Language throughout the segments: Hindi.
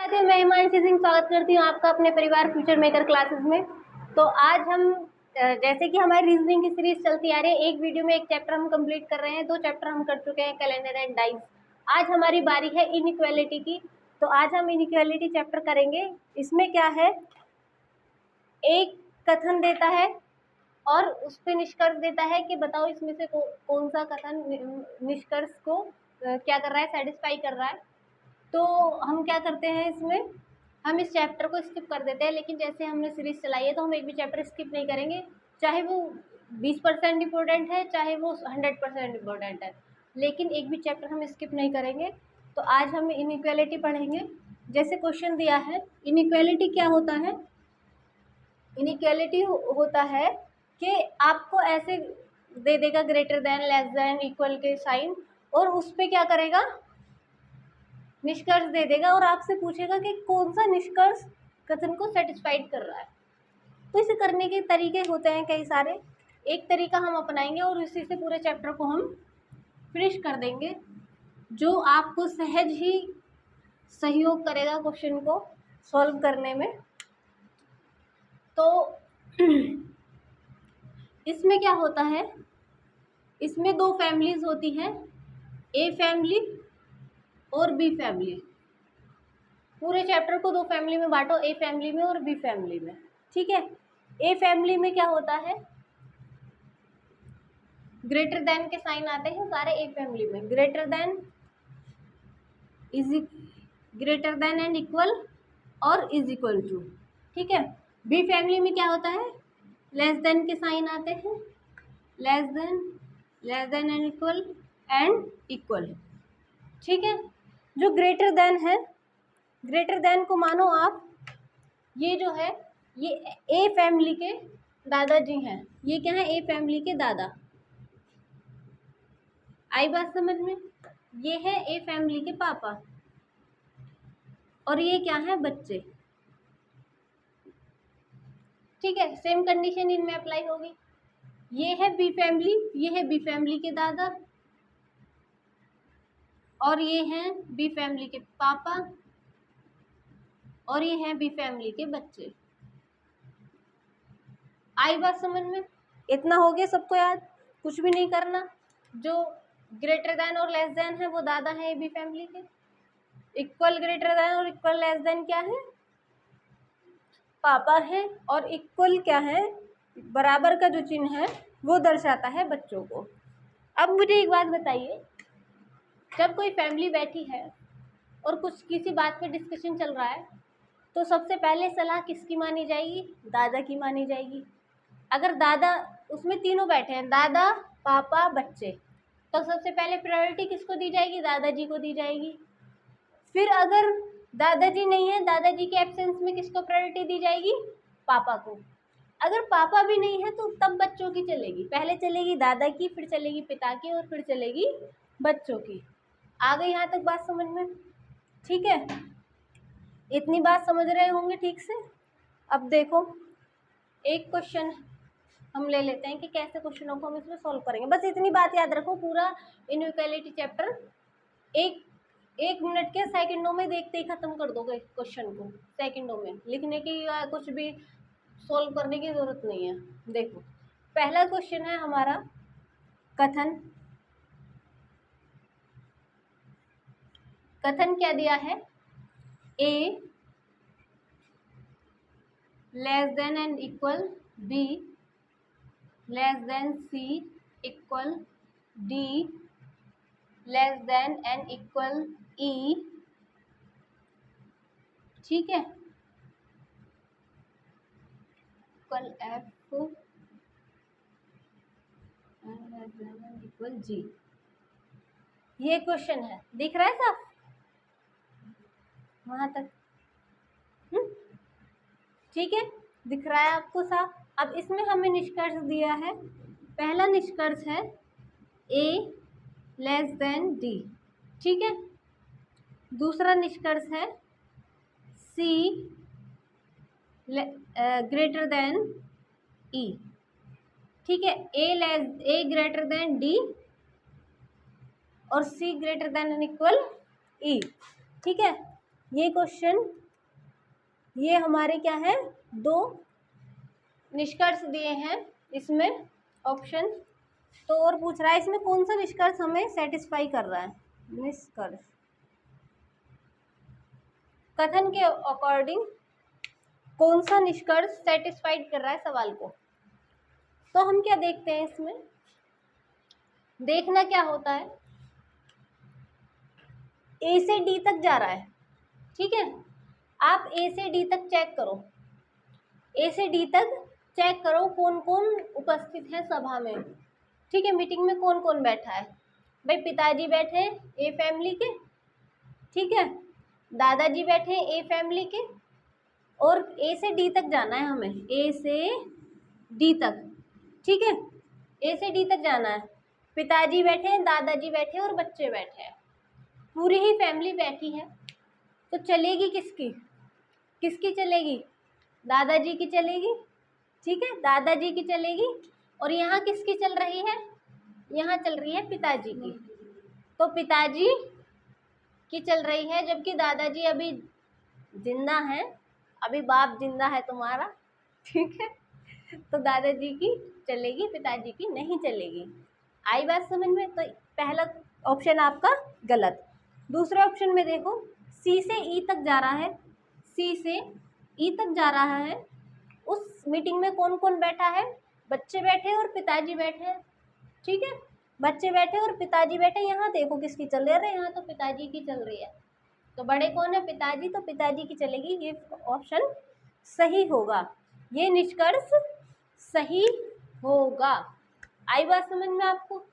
राधे, मैं हिमांशी सिंह स्वागत करती हूँ आपका अपने परिवार फ्यूचर मेकर क्लासेस में। तो आज हम जैसे कि हमारी रीजनिंग की सीरीज चलती आ रही है, एक वीडियो में एक चैप्टर हम कंप्लीट कर रहे हैं। 2 चैप्टर हम कर चुके हैं, कैलेंडर एंड डाइस। आज हमारी बारी है इनइक्वालिटी की। तो आज हम इनइक्वालिटी चैप्टर करेंगे। इसमें क्या है, एक कथन देता है और उस पर निष्कर्ष देता है कि बताओ इसमें से कौन सा कथन निष्कर्ष को क्या कर रहा है, सेटिस्फाई कर रहा है। तो हम क्या करते हैं, इसमें हम इस चैप्टर को स्किप कर देते हैं। लेकिन जैसे हमने सीरीज चलाई है तो हम एक भी चैप्टर स्किप नहीं करेंगे, चाहे वो 20% इम्पोर्टेंट है, चाहे वो 100% इम्पोर्टेंट है, लेकिन एक भी चैप्टर हम स्किप नहीं करेंगे। तो आज हम इनइक्वालिटी पढ़ेंगे। जैसे क्वेश्चन दिया है, इनइक्वालिटी क्या होता है। इनइक्वालिटी होता है कि आपको ऐसे दे देगा greater than, less than, equal के साइन, और उस पर क्या करेगा, निष्कर्ष दे देगा और आपसे पूछेगा कि कौन सा निष्कर्ष कथन को सेटिस्फाइड कर रहा है। तो इसे करने के तरीके होते हैं कई सारे। एक तरीका हम अपनाएंगे और इसी से पूरे चैप्टर को हम फिनिश कर देंगे, जो आपको सहज ही सहयोग करेगा क्वेश्चन को सॉल्व करने में। तो इसमें क्या होता है, इसमें 2 फैमिलीज होती हैं, ए फैमिली और बी फैमिली। पूरे चैप्टर को 2 फैमिली में बांटो, ए फैमिली में और बी फैमिली में। ठीक है, ए फैमिली में क्या होता है, ग्रेटर देन के साइन आते हैं सारे ए फैमिली में। Greater than, is greater than and equal और इज इक्वल टू। ठीक है, बी फैमिली में क्या होता है, लेस देन के साइन आते हैं, लेस देन एंड इक्वल। ठीक है, जो ग्रेटर देन है, ग्रेटर देन को मानो आप, ये जो है ये ए फैमिली के दादाजी हैं। ये क्या है, ए फैमिली के दादा। आई बात समझ में। ये है ए फैमिली के पापा और ये क्या है, बच्चे। ठीक है, सेम कंडीशन इनमें अप्लाई होगी। ये है बी फैमिली, ये है बी फैमिली के दादा और ये हैं बी फैमिली के पापा और ये हैं बी फैमिली के बच्चे। आई बात समझ में। इतना हो गया सबको याद, कुछ भी नहीं करना। जो ग्रेटर देन और लेस देन है वो दादा है बी फैमिली के। इक्वल ग्रेटर देन और इक्वल लेस देन क्या है, पापा है। और इक्वल क्या है, बराबर का जो चिन्ह है वो दर्शाता है बच्चों को। अब मुझे एक बात बताइए, जब कोई फैमिली बैठी है और कुछ किसी बात पे डिस्कशन चल रहा है, तो सबसे पहले सलाह किसकी मानी जाएगी, दादा की मानी जाएगी। अगर दादा, उसमें तीनों बैठे हैं, दादा, पापा, बच्चे, तो सबसे पहले प्रायोरिटी किसको दी जाएगी, दादाजी को दी जाएगी। फिर अगर दादाजी नहीं है, दादाजी के एब्सेंस में किसको प्रायोरिटी दी जाएगी, पापा को। अगर पापा भी नहीं है तो तब बच्चों की चलेगी, पहले चलेगी दादा की, फिर चलेगी पिता की और फिर चलेगी बच्चों की। आ गई यहाँ तक बात समझ में। ठीक है, इतनी बात समझ रहे होंगे ठीक से। अब देखो, एक क्वेश्चन हम ले लेते हैं कि कैसे क्वेश्चनों को हम इसमें सॉल्व करेंगे। बस इतनी बात याद रखो, पूरा इनइक्वालिटी चैप्टर एक मिनट के सेकंडों में देखते ही खत्म कर दोगे क्वेश्चन को। सेकंडों में लिखने की या कुछ भी सॉल्व करने की जरूरत नहीं है। देखो, पहला क्वेश्चन है हमारा कथन। कथन क्या दिया है, A less than and equal B, less than C, equal D, less than and equal E. ठीक है, इक्वल एफ इक्वल जी। ये क्वेश्चन है, दिख रहा है साफ वहां तक। ठीक है, दिख रहा है आपको साफ। अब इसमें हमें निष्कर्ष दिया है, पहला निष्कर्ष है ए लेस देन डी। ठीक है, दूसरा निष्कर्ष है सी ग्रेटर देन ई। ठीक है, ए ग्रेटर देन डी और सी greater than and equal E. ठीक है, ये क्वेश्चन, ये हमारे क्या है, 2 निष्कर्ष दिए हैं इसमें ऑप्शन। तो और पूछ रहा है इसमें कौन सा निष्कर्ष हमें सेटिस्फाई कर रहा है। निष्कर्ष, कथन के अकॉर्डिंग कौन सा निष्कर्ष सेटिस्फाइड कर रहा है सवाल को। तो हम क्या देखते हैं इसमें, देखना क्या होता है, ए से डी तक जा रहा है, ठीक है। आप ए से डी तक चेक करो, ए से डी तक चेक करो कौन कौन उपस्थित है सभा में, ठीक है। मीटिंग में कौन कौन बैठा है, भाई पिताजी बैठे हैं ए फैमिली के, ठीक है, दादाजी बैठे हैं ए फैमिली के, और ए से डी तक जाना है हमें, ए से डी तक, ठीक है, ए से डी तक जाना है। पिताजी बैठे हैं, दादाजी बैठे हैं और बच्चे बैठे हैं, पूरी ही फैमिली बैठी है। तो चलेगी किसकी, किसकी चलेगी, दादाजी की चलेगी, ठीक है, दादाजी की चलेगी। और यहाँ किसकी चल रही है, यहाँ चल रही है पिताजी की, तो पिताजी की चल रही है, जबकि दादाजी अभी जिंदा हैं, अभी बाप जिंदा है तुम्हारा, ठीक है। तो दादाजी की चलेगी, पिताजी की नहीं चलेगी। आई बात समझ में। तो पहला ऑप्शन आपका गलत। दूसरे ऑप्शन में देखो, सी से ई तक जा रहा है, सी से ई तक जा रहा है। उस मीटिंग में कौन कौन बैठा है, बच्चे बैठे और पिताजी बैठे हैं, ठीक है, बच्चे बैठे और पिताजी बैठे। यहाँ देखो किसकी चल रही है, यहाँ तो पिताजी की चल रही है, तो बड़े कौन है, पिताजी, तो पिताजी की चलेगी। ये ऑप्शन सही होगा, ये निष्कर्ष सही होगा। आई बात समझ में आपको,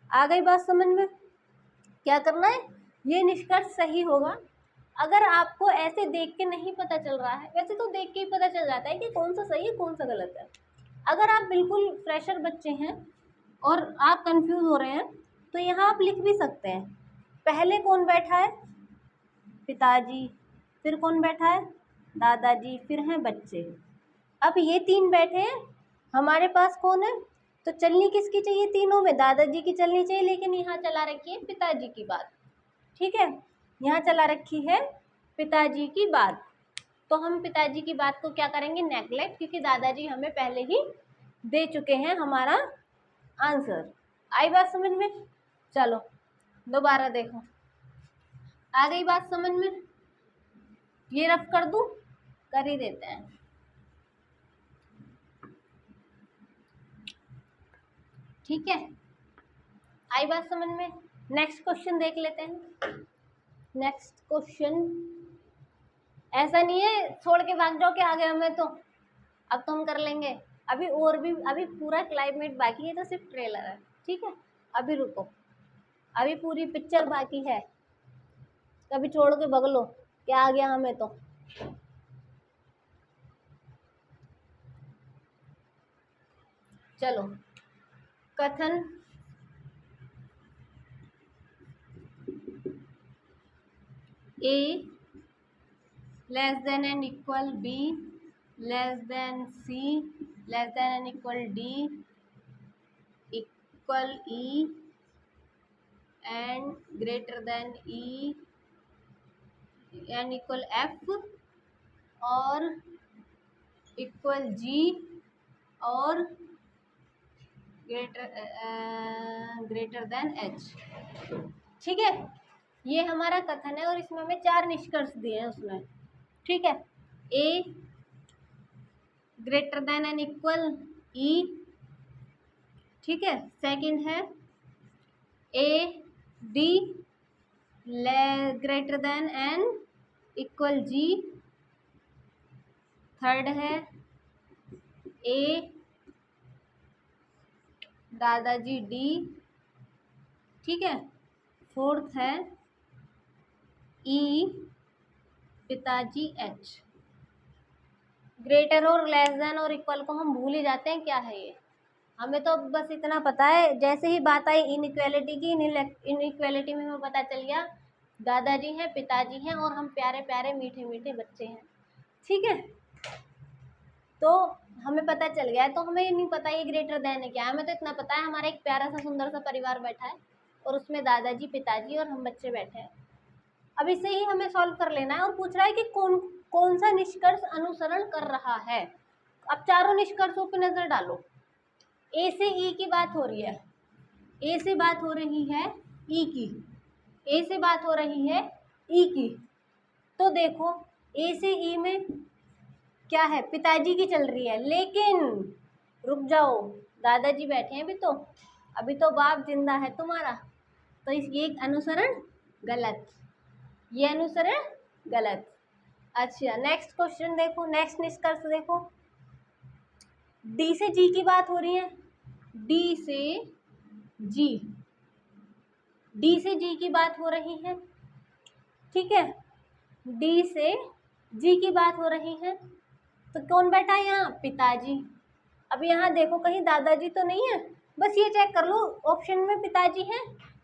आ गई बात समझ में। क्या करना है, ये निष्कर्ष सही होगा। अगर आपको ऐसे देख के नहीं पता चल रहा है, वैसे तो देख के ही पता चल जाता है कि कौन सा सही है कौन सा गलत है। अगर आप बिल्कुल फ्रेशर बच्चे हैं और आप कंफ्यूज हो रहे हैं, तो यहाँ आप लिख भी सकते हैं, पहले कौन बैठा है, पिताजी, फिर कौन बैठा है, दादाजी, फिर हैं बच्चे। अब ये 3 बैठे हैं, हमारे पास कौन है, तो चलनी किसकी चाहिए, तीनों में दादाजी की चलनी चाहिए, लेकिन यहाँ चला रखी है पिताजी की बात, ठीक है, यहाँ चला रखी है पिताजी की बात। तो हम पिताजी की बात को क्या करेंगे, नेगलेक्ट, क्योंकि दादाजी हमें पहले ही दे चुके हैं हमारा आंसर। आई बात समझ में। चलो दोबारा देखो, आ गई बात समझ में। ये रफ कर दूं, कर ही देते हैं। ठीक है, आई बात समझ में। नेक्स्ट क्वेश्चन देख लेते हैं। नेक्स्ट क्वेश्चन, ऐसा नहीं है छोड़ के भाग जाओ कि आ गए हमें, तो अब तो हम कर लेंगे। अभी और भी, अभी पूरा क्लाइमेट बाकी है, तो सिर्फ ट्रेलर है, ठीक है। अभी रुको, अभी पूरी पिक्चर बाकी है, कभी छोड़ के भग लो क्या आ गया हमें तो। चलो, कथन A less than and equal B less than C less than and equal D equal E and greater than E and equal F और equal G और greater than H, ठीक है। ये हमारा कथन है और इसमें हमें 4 निष्कर्ष दिए हैं उसमें, ठीक है। A greater than and equal E, ठीक है। सेकंड है A D greater than and equal G। Third है A दादाजी D, ठीक है। फोर्थ है E पिताजी H। ग्रेटर और लेस देन और इक्वल को हम भूल ही जाते हैं क्या है ये, हमें तो बस इतना पता है। जैसे ही बात आई इनइक्वालिटी की, इनइक्वालिटी में हमें पता चल गया दादाजी हैं, पिताजी हैं और हम प्यारे प्यारे मीठे मीठे बच्चे हैं, ठीक है। तो हमें पता चल गया है, तो हमें ये नहीं पता ये ग्रेटर देन है क्या, हमें तो इतना पता है हमारा एक प्यारा सा सुंदर सा परिवार बैठा है और उसमें दादाजी, पिताजी और हम बच्चे बैठे हैं, अब इसे ही हमें सॉल्व कर लेना है और पूछ रहा है कि कौन कौन सा निष्कर्ष अनुसरण कर रहा है। अब चारों निष्कर्षों पर नजर डालो। ए से ई की बात हो रही है, ए से बात हो रही है ई की, ए से बात हो रही है ई की। तो देखो ए से ई में क्या है, पिताजी की चल रही है, लेकिन रुक जाओ, दादाजी बैठे हैं अभी तो बाप जिंदा है तुम्हारा, तो ये अनुसरण गलत, ये अनुसरण गलत। अच्छा नेक्स्ट क्वेश्चन देखो, नेक्स्ट निष्कर्ष देखो। डी से जी की बात हो रही है, डी से जी, डी से जी की बात हो रही है, ठीक है, डी से जी की बात हो रही है। तो कौन बैठा है यहाँ, पिताजी। अब यहाँ देखो कहीं दादाजी तो नहीं है, बस ये चेक कर लो ऑप्शन में पिताजी है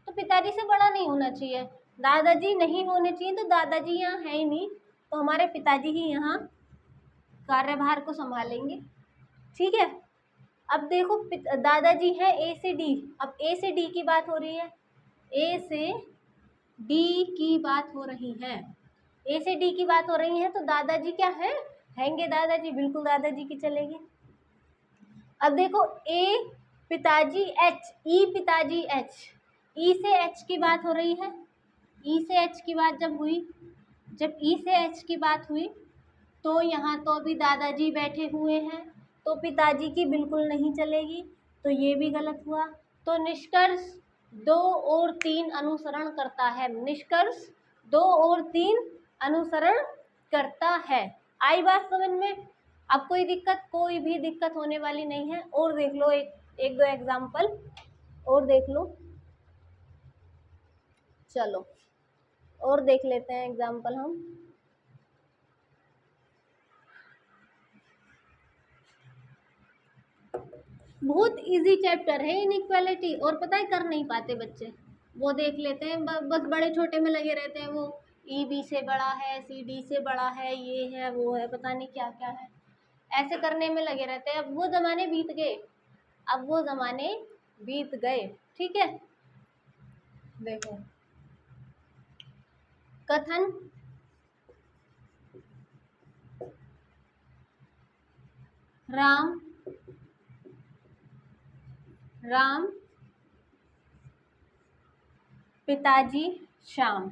तो पिताजी से बड़ा नहीं होना चाहिए, दादाजी नहीं होने चाहिए, तो दादाजी यहाँ है ही नहीं, तो हमारे पिताजी ही यहाँ कार्यभार को संभालेंगे, ठीक है। अब देखो दादाजी है ए से डी, अब ए से डी की बात हो रही है, ए से डी की बात हो रही है, ए से डी की बात हो रही है, तो दादाजी क्या है, हैंगे दादाजी, बिल्कुल दादाजी की चलेगी। अब देखो ए पिताजी एच, ई पिताजी एच, ई से एच की बात हो रही है, ई से एच की बात जब हुई, जब ई से एच की बात हुई तो यहाँ तो अभी दादाजी बैठे हुए हैं, तो पिताजी की बिल्कुल नहीं चलेगी, तो ये भी गलत हुआ। तो निष्कर्ष 2 और 3 अनुसरण करता है, निष्कर्ष 2 और 3 अनुसरण करता है। आई बात समझ में? अब कोई दिक्कत, कोई भी दिक्कत होने वाली नहीं है। और देख लो एक दो एग्जाम्पल और देख लो, चलो और देख लेते हैं एग्जाम्पल हम। बहुत इजी चैप्टर है इनइक्वालिटी, और पता है कर नहीं पाते बच्चे, वो देख लेते हैं बस बड़े छोटे में लगे रहते हैं, वो ई बी से बड़ा है, सी डी से बड़ा है, ये है वो है, पता नहीं क्या क्या है, ऐसे करने में लगे रहते हैं। अब वो ज़माने बीत गए, अब वो ज़माने बीत गए, ठीक है। देखो कथन राम राम पिताजी श्याम,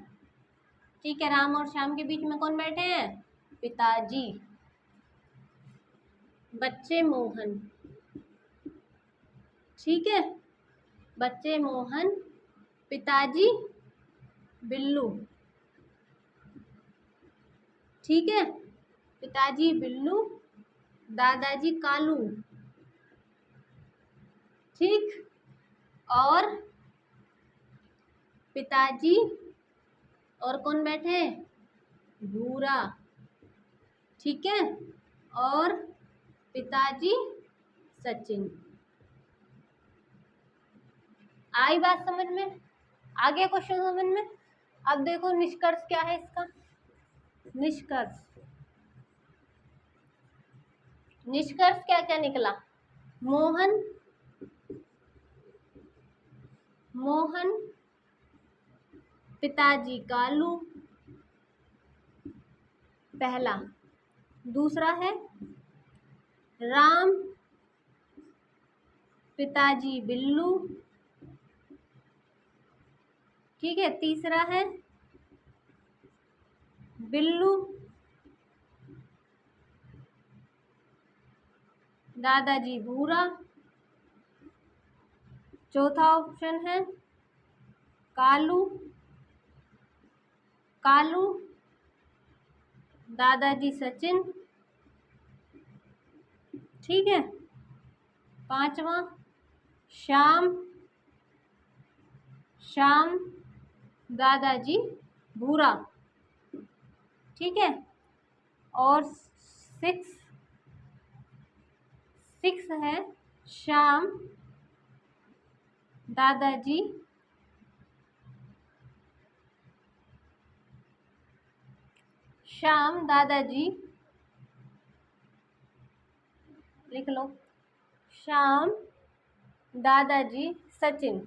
ठीक है, राम और श्याम के बीच में कौन बैठे हैं, पिताजी। बच्चे मोहन, ठीक है, बच्चे मोहन, पिताजी बिल्लू, ठीक है, पिताजी बिल्लू, दादाजी कालू, ठीक, और पिताजी और कौन बैठे, भूरा, ठीक है, और पिताजी सचिन। आई बात समझ में? आगे क्वेश्चन समझ में? अब देखो निष्कर्ष क्या है इसका, निष्कर्ष, निष्कर्ष क्या क्या निकला, मोहन मोहन पिताजी कालू, पहला। दूसरा है राम पिताजी बिल्लू, ठीक है। तीसरा है बिल्लू दादाजी भूरा। चौथा ऑप्शन है कालू कालू दादाजी सचिन, ठीक है। पांचवा श्याम श्याम दादाजी भूरा, ठीक है। और सिक्स है श्याम दादाजी लिख लो, श्याम दादाजी सचिन।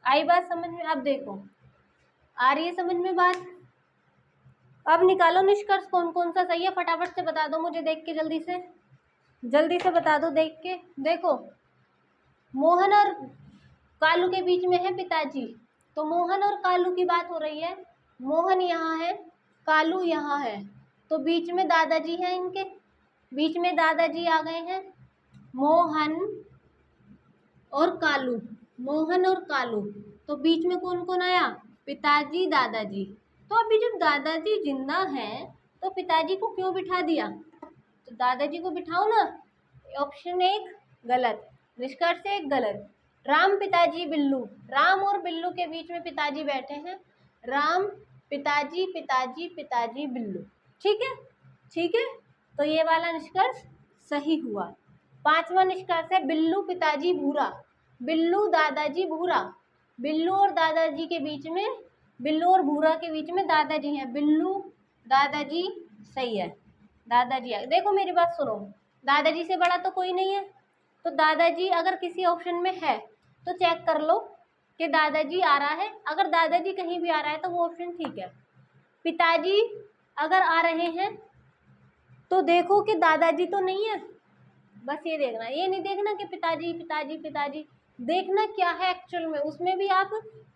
आई बात समझ में? अब देखो, आ रही है समझ में बात? अब निकालो निष्कर्ष, कौन कौन सा सही है, फटाफट से बता दो मुझे देख के, जल्दी से बता दो देख के। देखो, मोहन और कालू के बीच में है पिताजी, तो मोहन और कालू की बात हो रही है। मोहन यहाँ है, कालू यहाँ है, तो बीच में दादाजी हैं, इनके बीच में दादाजी आ गए हैं। मोहन और कालू, मोहन और कालू, तो बीच में कौन कौन आया? पिताजी, दादाजी। तो अभी जब दादाजी जिंदा हैं तो पिताजी को क्यों बिठा दिया? तो दादाजी को बिठाओ ना। ऑप्शन एक गलत, निष्कर्ष एक गलत। राम पिताजी बिल्लू, राम और बिल्लू के बीच में पिताजी बैठे हैं। राम पिताजी, पिताजी पिताजी बिल्लू। ठीक है, ठीक है, तो ये वाला निष्कर्ष सही हुआ। पांचवा निष्कर्ष है बिल्लू पिताजी भूरा, बिल्लू दादाजी भूरा। बिल्लू और दादाजी के बीच में, बिल्लू और भूरा के बीच में दादाजी हैं। बिल्लू दादाजी सही है, दादाजी है। देखो मेरी बात सुनो, दादाजी से बड़ा तो कोई नहीं है, तो दादाजी अगर किसी ऑप्शन में है तो चेक कर लो कि दादाजी आ रहा है। अगर दादाजी कहीं भी आ रहा है तो वो ऑप्शन ठीक है। पिताजी अगर आ रहे हैं तो देखो कि दादाजी तो नहीं है, बस ये देखना, ये नहीं देखना कि पिताजी पिताजी पिताजी, देखना क्या है एक्चुअल में। उसमें भी आप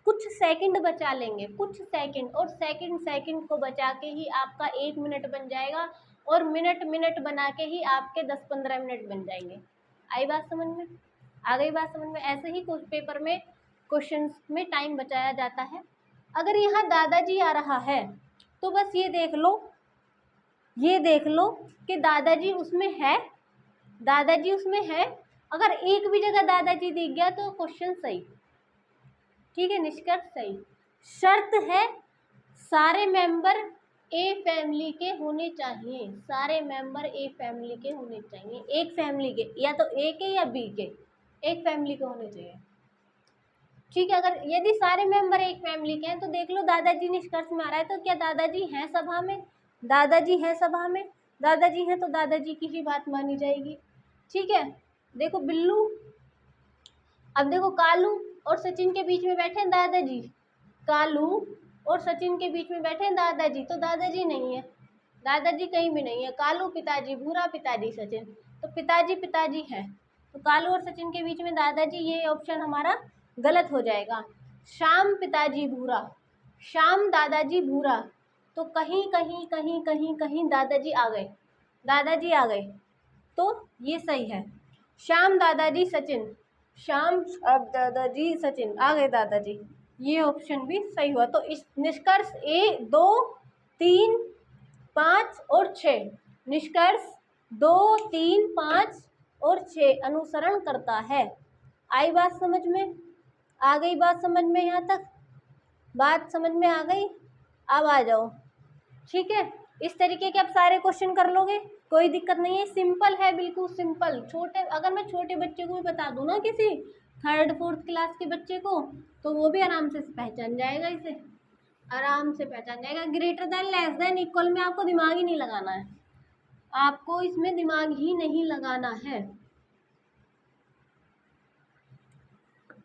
कुछ सेकंड बचा लेंगे, कुछ सेकंड, और सेकंड सेकंड को बचा के ही आपका 1 मिनट बन जाएगा, और मिनट मिनट बना के ही आपके 10-15 मिनट बन जाएंगे। आई बात समझ में? आ गई बात समझ में? ऐसे ही कुछ पेपर में क्वेश्चंस में टाइम बचाया जाता है। अगर यहाँ दादाजी आ रहा है तो बस ये देख लो, ये देख लो कि दादाजी उसमें है, दादाजी उसमें है। अगर एक भी जगह दादाजी दिख गया तो क्वेश्चन सही। ठीक है, निष्कर्ष सही। शर्त है सारे मेंबर ए फैमिली के होने चाहिए, सारे मेंबर ए फैमिली के होने चाहिए। एक फैमिली के, या तो ए के या बी के, एक फैमिली के होने चाहिए। ठीक है, अगर यदि सारे मेंबर एक फैमिली के हैं तो देख लो दादाजी निष्कर्ष में आ रहा है, तो क्या दादाजी हैं सभा में? दादाजी हैं सभा में, दादाजी हैं तो दादाजी की ही बात मानी जाएगी। ठीक है, देखो बिल्लू, अब देखो कालू और सचिन के बीच में बैठे हैं दादाजी, कालू और सचिन के बीच में बैठे हैं दादाजी, तो दादाजी नहीं है, दादाजी कहीं भी नहीं है। कालू पिताजी भूरा, पिताजी सचिन, तो पिताजी पिताजी है, तो कालू और सचिन के बीच में दादाजी, ये ऑप्शन हमारा गलत हो जाएगा। श्याम पिताजी भूरा, श्याम दादाजी भूरा, तो कहीं कहीं कहीं कहीं कहीं दादाजी आ गए, दादाजी आ गए, तो ये सही है। श्याम दादाजी सचिन, श्याम अब दादाजी सचिन आ गए दादाजी, ये ऑप्शन भी सही हुआ। तो इस निष्कर्ष 1, 2, 3, 5 और 6, निष्कर्ष 2, 3, 5 और 6 अनुसरण करता है। आई बात समझ में? आ गई बात समझ में? यहाँ तक बात समझ में आ गई? अब आ जाओ। ठीक है, इस तरीके के आप सारे क्वेश्चन कर लोगे, कोई दिक्कत नहीं है, सिंपल है, बिल्कुल सिंपल। छोटे, अगर मैं छोटे बच्चे को भी बता दूँ ना, किसी 3rd 4th क्लास के बच्चे को, तो वो भी आराम से पहचान जाएगा, इसे आराम से पहचान जाएगा। Greater than, less than, equal में आपको दिमाग ही नहीं लगाना है, आपको इसमें दिमाग ही नहीं लगाना है।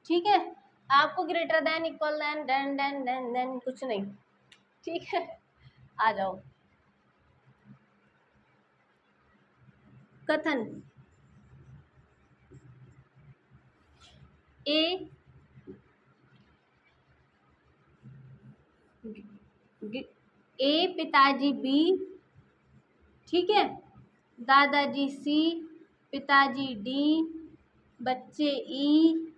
ठीक है, आपको greater than, equal than, than कुछ नहीं। ठीक है, आ जाओ। कथन ए पिताजी बी, ठीक है, दादाजी सी, पिताजी डी, बच्चे ई,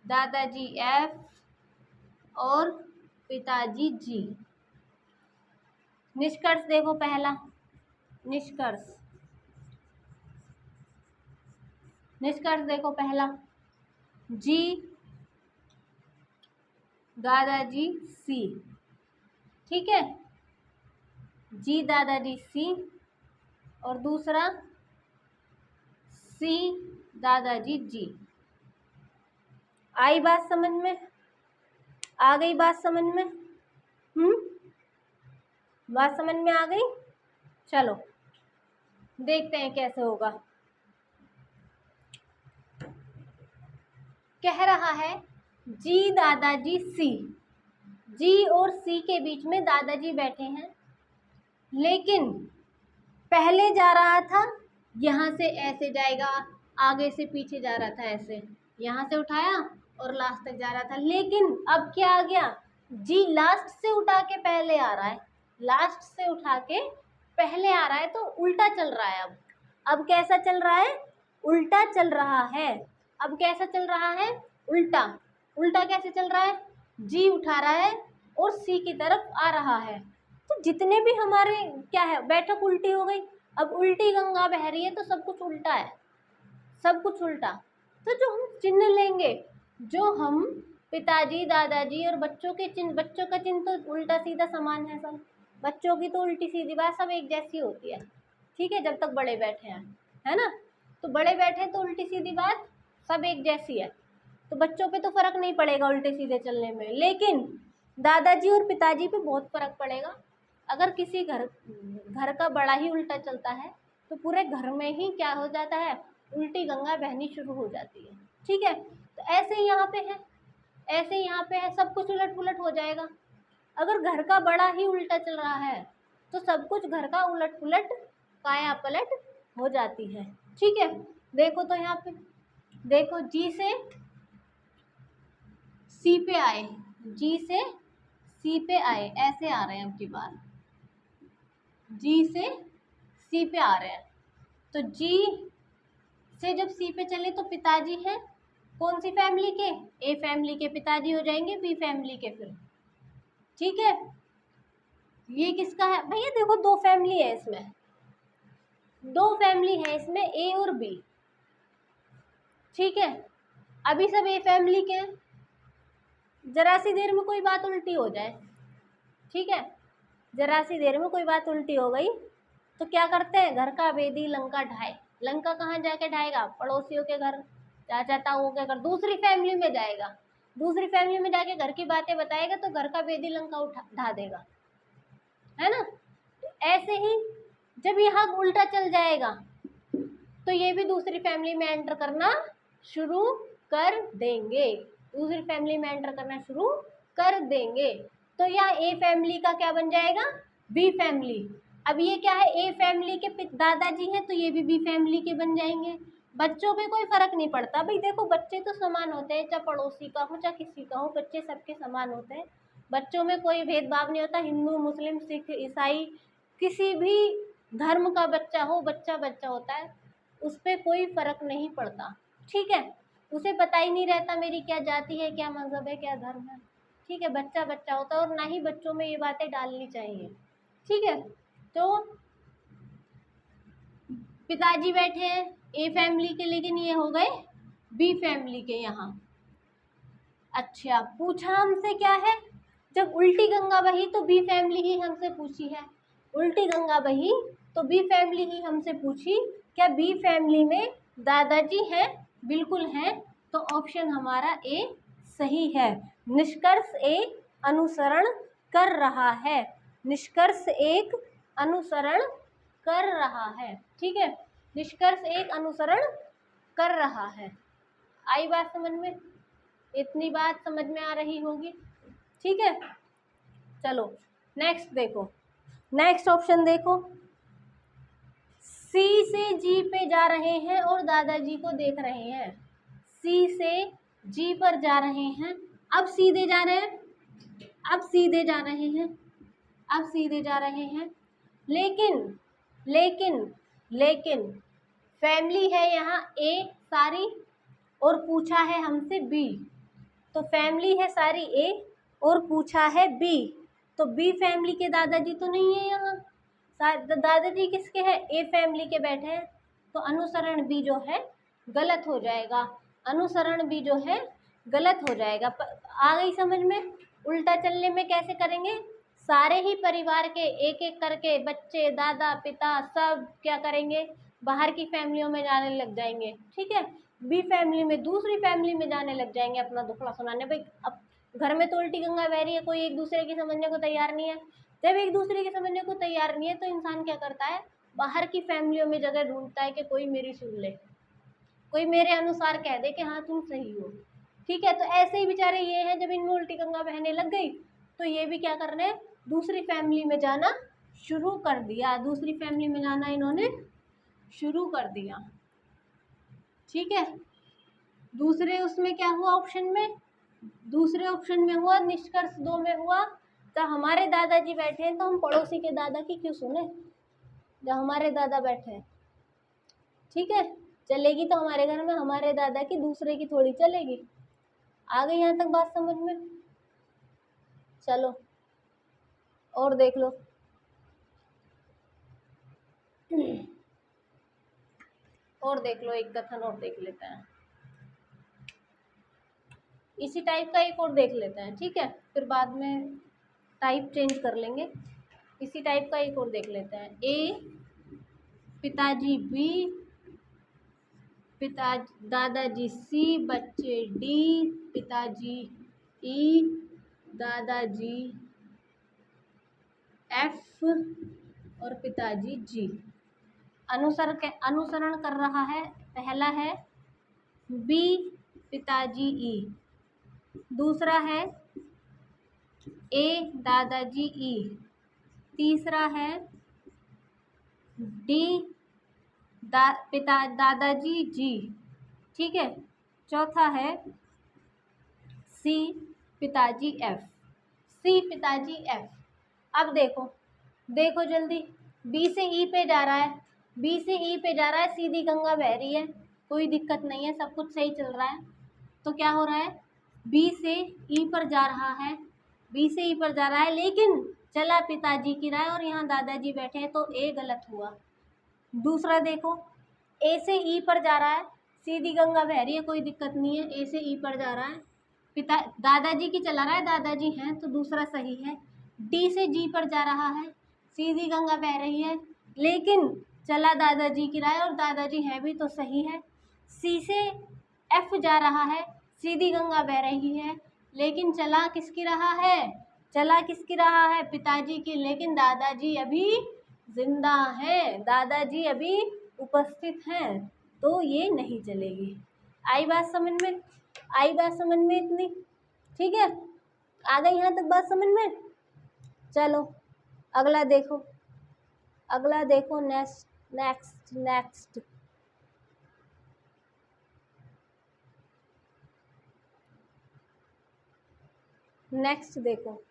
दादाजी एफ और पिताजी जी। निष्कर्ष देखो पहला, निष्कर्ष देखो पहला, जी दादाजी सी, ठीक है, जी दादाजी सी, और दूसरा सी दादाजी जी। आई बात समझ में? आ गई बात समझ में? बात समझ में आ गई? चलो देखते हैं कैसे होगा। कह रहा है जी दादाजी सी, जी और सी के बीच में दादाजी बैठे हैं, लेकिन पहले जा रहा था यहाँ से ऐसे जाएगा, आगे से पीछे जा रहा था ऐसे, यहाँ से उठाया और लास्ट तक जा रहा था, लेकिन अब क्या आ गया, जी लास्ट से उठा के पहले आ रहा है, लास्ट से उठा के पहले आ रहा है, तो उल्टा चल रहा है। अब कैसा चल रहा है, उल्टा चल रहा है। अब कैसा चल रहा है, उल्टा। उल्टा कैसे चल रहा है, जी उठा रहा है और सी की तरफ आ रहा है, तो जितने भी हमारे क्या है, बैठक उल्टी हो गई। अब उल्टी गंगा बह रही है तो सब कुछ उल्टा है, सब कुछ उल्टा। तो जो हम चिन्ह लेंगे, जो हम पिताजी दादाजी और बच्चों के चिन्ह, बच्चों का चिन्ह तो उल्टा सीधा समान है सब, बच्चों की तो उल्टी सीधी बात सब एक जैसी होती है, ठीक है, जब तक बड़े बैठे हैं, है ना। तो बड़े बैठे हैं तो उल्टी सीधी बात सब एक जैसी है, तो बच्चों पे तो फर्क नहीं पड़ेगा उल्टे सीधे चलने में, लेकिन दादाजी और पिताजी पे बहुत फर्क पड़ेगा। अगर किसी घर का बड़ा ही उल्टा चलता है तो पूरे घर में ही क्या हो जाता है, उल्टी गंगा बहनी शुरू हो जाती है, ठीक है। तो ऐसे ही यहाँ पे है, ऐसे ही यहाँ पे है, सब कुछ उलट पुलट हो जाएगा। अगर घर का बड़ा ही उल्टा चल रहा है तो सब कुछ घर का उलट पुलट काया पलट हो जाती है, ठीक है। देखो तो यहाँ पे देखो, जी से सी पे आए, जी से सी पे आए, ऐसे आ रहे हैं अब की बार, जी से सी पे आ रहे हैं, तो जी से जब सी पे चले तो पिताजी हैं कौन सी फैमिली के, ए फैमिली के पिताजी हो जाएंगे बी फैमिली के फिर, ठीक है। ये किसका है भैया, देखो दो फैमिली है इसमें, दो फैमिली है इसमें, ए और बी, ठीक है। अभी सब ए फैमिली के हैं, जरा सी देर में कोई बात उल्टी हो जाए, ठीक है, जरा सी देर में कोई बात उल्टी हो गई तो क्या करते हैं, घर का बेदी लंका ढाए। लंका कहाँ जाके ढाएगा, पड़ोसियों के घर, चाचा ताऊ के घर, दूसरी फैमिली में जाएगा, दूसरी फैमिली में जाके घर की बातें बताएगा तो घर का बेदी लंका ढा देगा, है ना। तो ऐसे ही जब यहाँ उल्टा चल जाएगा तो ये भी दूसरी फैमिली में एंटर करना शुरू कर देंगे, दूसरी फैमिली में एंटर करना शुरू कर देंगे। तो यहाँ ए फैमिली का क्या बन जाएगा, बी फैमिली। अब ये क्या है, ए फैमिली के दादाजी हैं तो ये भी बी फैमिली के बन जाएंगे। बच्चों पे कोई फर्क नहीं पड़ता भाई, देखो बच्चे तो समान होते हैं, चाहे पड़ोसी का हो चाहे किसी का हो, बच्चे सबके समान होते हैं, बच्चों में कोई भेदभाव नहीं होता, हिंदू मुस्लिम सिख ईसाई किसी भी धर्म का बच्चा हो, बच्चा बच्चा होता है, उस पर कोई फर्क नहीं पड़ता, ठीक है। उसे पता ही नहीं रहता मेरी क्या जाति है, क्या मजहब है, क्या धर्म है, ठीक है, बच्चा बच्चा होता है, और ना ही बच्चों में ये बातें डालनी चाहिए, ठीक है। तो पिताजी बैठे हैं ए फैमिली के, लेकिन ये हो गए बी फैमिली के यहाँ। अच्छा, पूछा हमसे क्या है, जब उल्टी गंगा बही तो बी फैमिली ही हमसे पूछी है, उल्टी गंगा बही तो बी फैमिली ही हमसे पूछी, क्या बी फैमिली में दादाजी हैं, बिल्कुल हैं, तो ऑप्शन हमारा ए सही है। निष्कर्ष एक अनुसरण कर रहा है, निष्कर्ष एक अनुसरण कर रहा है, ठीक है, निष्कर्ष एक अनुसरण कर रहा है। आई बात समझ में, इतनी बात समझ में आ रही होगी, ठीक है। चलो नेक्स्ट देखो, नेक्स्ट ऑप्शन देखो, सी से जी पे जा रहे हैं और दादाजी को देख रहे हैं, सी से जी पर जा रहे हैं, अब सीधे जा रहे हैं, अब सीधे जा रहे हैं, अब सीधे जा रहे हैं, लेकिन लेकिन लेकिन फैमिली है यहाँ ए सारी और पूछा है हमसे बी, तो फैमिली है सारी ए और पूछा है बी, तो बी फैमिली के दादाजी तो नहीं है यहाँ, दादाजी किसके हैं, ए फैमिली के बैठे हैं, तो अनुसरण बी जो है गलत हो जाएगा, अनुसरण बी जो है गलत हो जाएगा। आ गई समझ में, उल्टा चलने में कैसे करेंगे, सारे ही परिवार के एक एक करके बच्चे दादा पिता सब क्या करेंगे, बाहर की फैमिलियों में जाने लग जाएंगे, ठीक है, बी फैमिली में दूसरी फैमिली में जाने लग जाएंगे अपना दुखड़ा सुनाने। भाई अब घर में तो उल्टी गंगा बह रही है, कोई एक दूसरे की समझने को तैयार नहीं है, जब एक दूसरे की समझने को तैयार नहीं है तो इंसान क्या करता है, बाहर की फैमिलियों में जगह ढूंढता है कि कोई मेरी सुन ले, कोई मेरे अनुसार कह दे कि हाँ तुम सही हो, ठीक है, तो ऐसे ही बेचारे ये हैं, जब इनमें उल्टी गंगा बहने लग गई तो ये भी क्या कर रहे हैं, दूसरी फैमिली में जाना शुरू कर दिया, दूसरी फैमिली में जाना इन्होंने शुरू कर दिया। ठीक है, दूसरे उसमें क्या हुआ ऑप्शन में, दूसरे ऑप्शन में हुआ, निष्कर्ष 2 में हुआ, तो हमारे दादाजी बैठे हैं तो हम पड़ोसी के दादा की क्यों सुने, जब हमारे दादा बैठे हैं। ठीक है, चलेगी तो हमारे घर में हमारे दादा की, दूसरे की थोड़ी चलेगी। आ गई यहाँ तक बात समझ में? चलो और देख लो। और देख लो, एक कथन और देख लेते हैं, इसी टाइप का एक और देख लेते हैं। ठीक है, फिर बाद में टाइप चेंज कर लेंगे। इसी टाइप का एक और देख लेते हैं। ए पिताजी बी, दादाजी सी, बच्चे डी, पिताजी ई, दादाजी एफ और पिताजी जी। अनुसरण कर रहा है, पहला है बी पिताजी ई, दूसरा है ए दादाजी ई, तीसरा है डी दादाजी जी। ठीक है, चौथा है सी पिताजी एफ, सी पिताजी एफ। अब देखो देखो जल्दी, बी से ई पे जा रहा है, बी से ई पे जा रहा है, सीधी गंगा बह रही है, कोई दिक्कत नहीं है, सब कुछ सही चल रहा है। तो क्या हो रहा है, बी से ई पर जा रहा है, बी से ई पर जा रहा है, लेकिन चला पिताजी की राय और यहाँ दादाजी बैठे हैं, तो ए गलत हुआ। दूसरा देखो, ए से ई पर जा रहा है, सीधी गंगा बह रही है, कोई दिक्कत नहीं है, ए से ई पर जा रहा है, दादाजी की चला रहा है, दादाजी हैं तो दूसरा सही है। डी से जी पर जा रहा है, सीधी गंगा बह रही है, लेकिन चला दादाजी की राय और दादाजी हैं भी तो सही है। सी से एफ जा रहा है, सीधी गंगा बह रही है, लेकिन चला किसकी रहा है, चला किसकी रहा है, पिताजी की, लेकिन दादाजी अभी जिंदा हैं, दादाजी अभी उपस्थित हैं, तो ये नहीं चलेगी। आई बात समझ में, आई बात समझ में इतनी? ठीक है, आ गई यहाँ तक बात समझ में? चलो अगला देखो, अगला देखो, नेक्स्ट नेक्स्ट नेक्स्ट। नेक्स्ट देखो,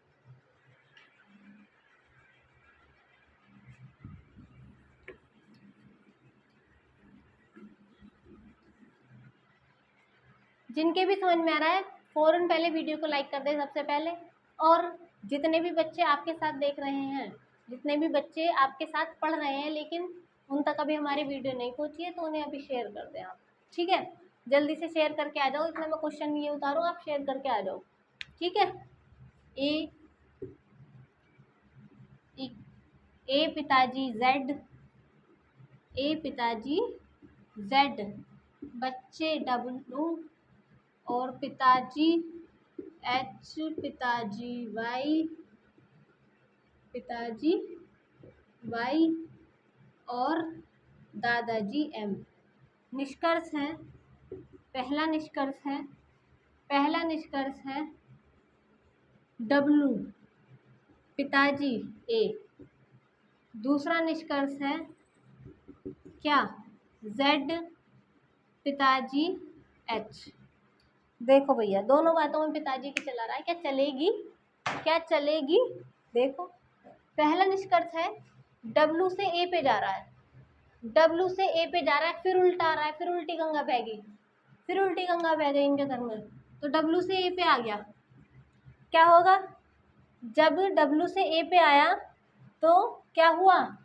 जिनके भी समझ में आ रहा है फ़ौरन पहले वीडियो को लाइक कर दें सबसे पहले, और जितने भी बच्चे आपके साथ देख रहे हैं, जितने भी बच्चे आपके साथ पढ़ रहे हैं लेकिन उन तक अभी हमारी वीडियो नहीं पहुंची है, तो उन्हें अभी शेयर कर दें आप। ठीक है, जल्दी से शेयर करके आ जाओ, इतना मैं क्वेश्चन ये उतारूँ, आप शेयर करके आ जाओ। ठीक है, ए पिताजी जेड, ए पिताजी जेड, बच्चे डब्लू और पिताजी एच, पिताजी वाई, पिताजी वाई और दादाजी एम। निष्कर्ष है, पहला निष्कर्ष है, पहला निष्कर्ष है डब्लू पिताजी ए, दूसरा निष्कर्ष है क्या, जेड पिताजी एच। देखो भैया, दोनों बातों में पिताजी की चला रहा है, क्या चलेगी, क्या चलेगी? देखो, पहला निष्कर्ष है डब्लू से ए पे जा रहा है, डब्लू से ए पे जा रहा है, फिर उल्टा आ रहा है, फिर उल्टी गंगा बह गई, फिर उल्टी गंगा बह गई इनके घर में, तो डब्लू से ए पे आ गया। क्या होगा, जब डब्लू से ए पे आया तो क्या हुआ,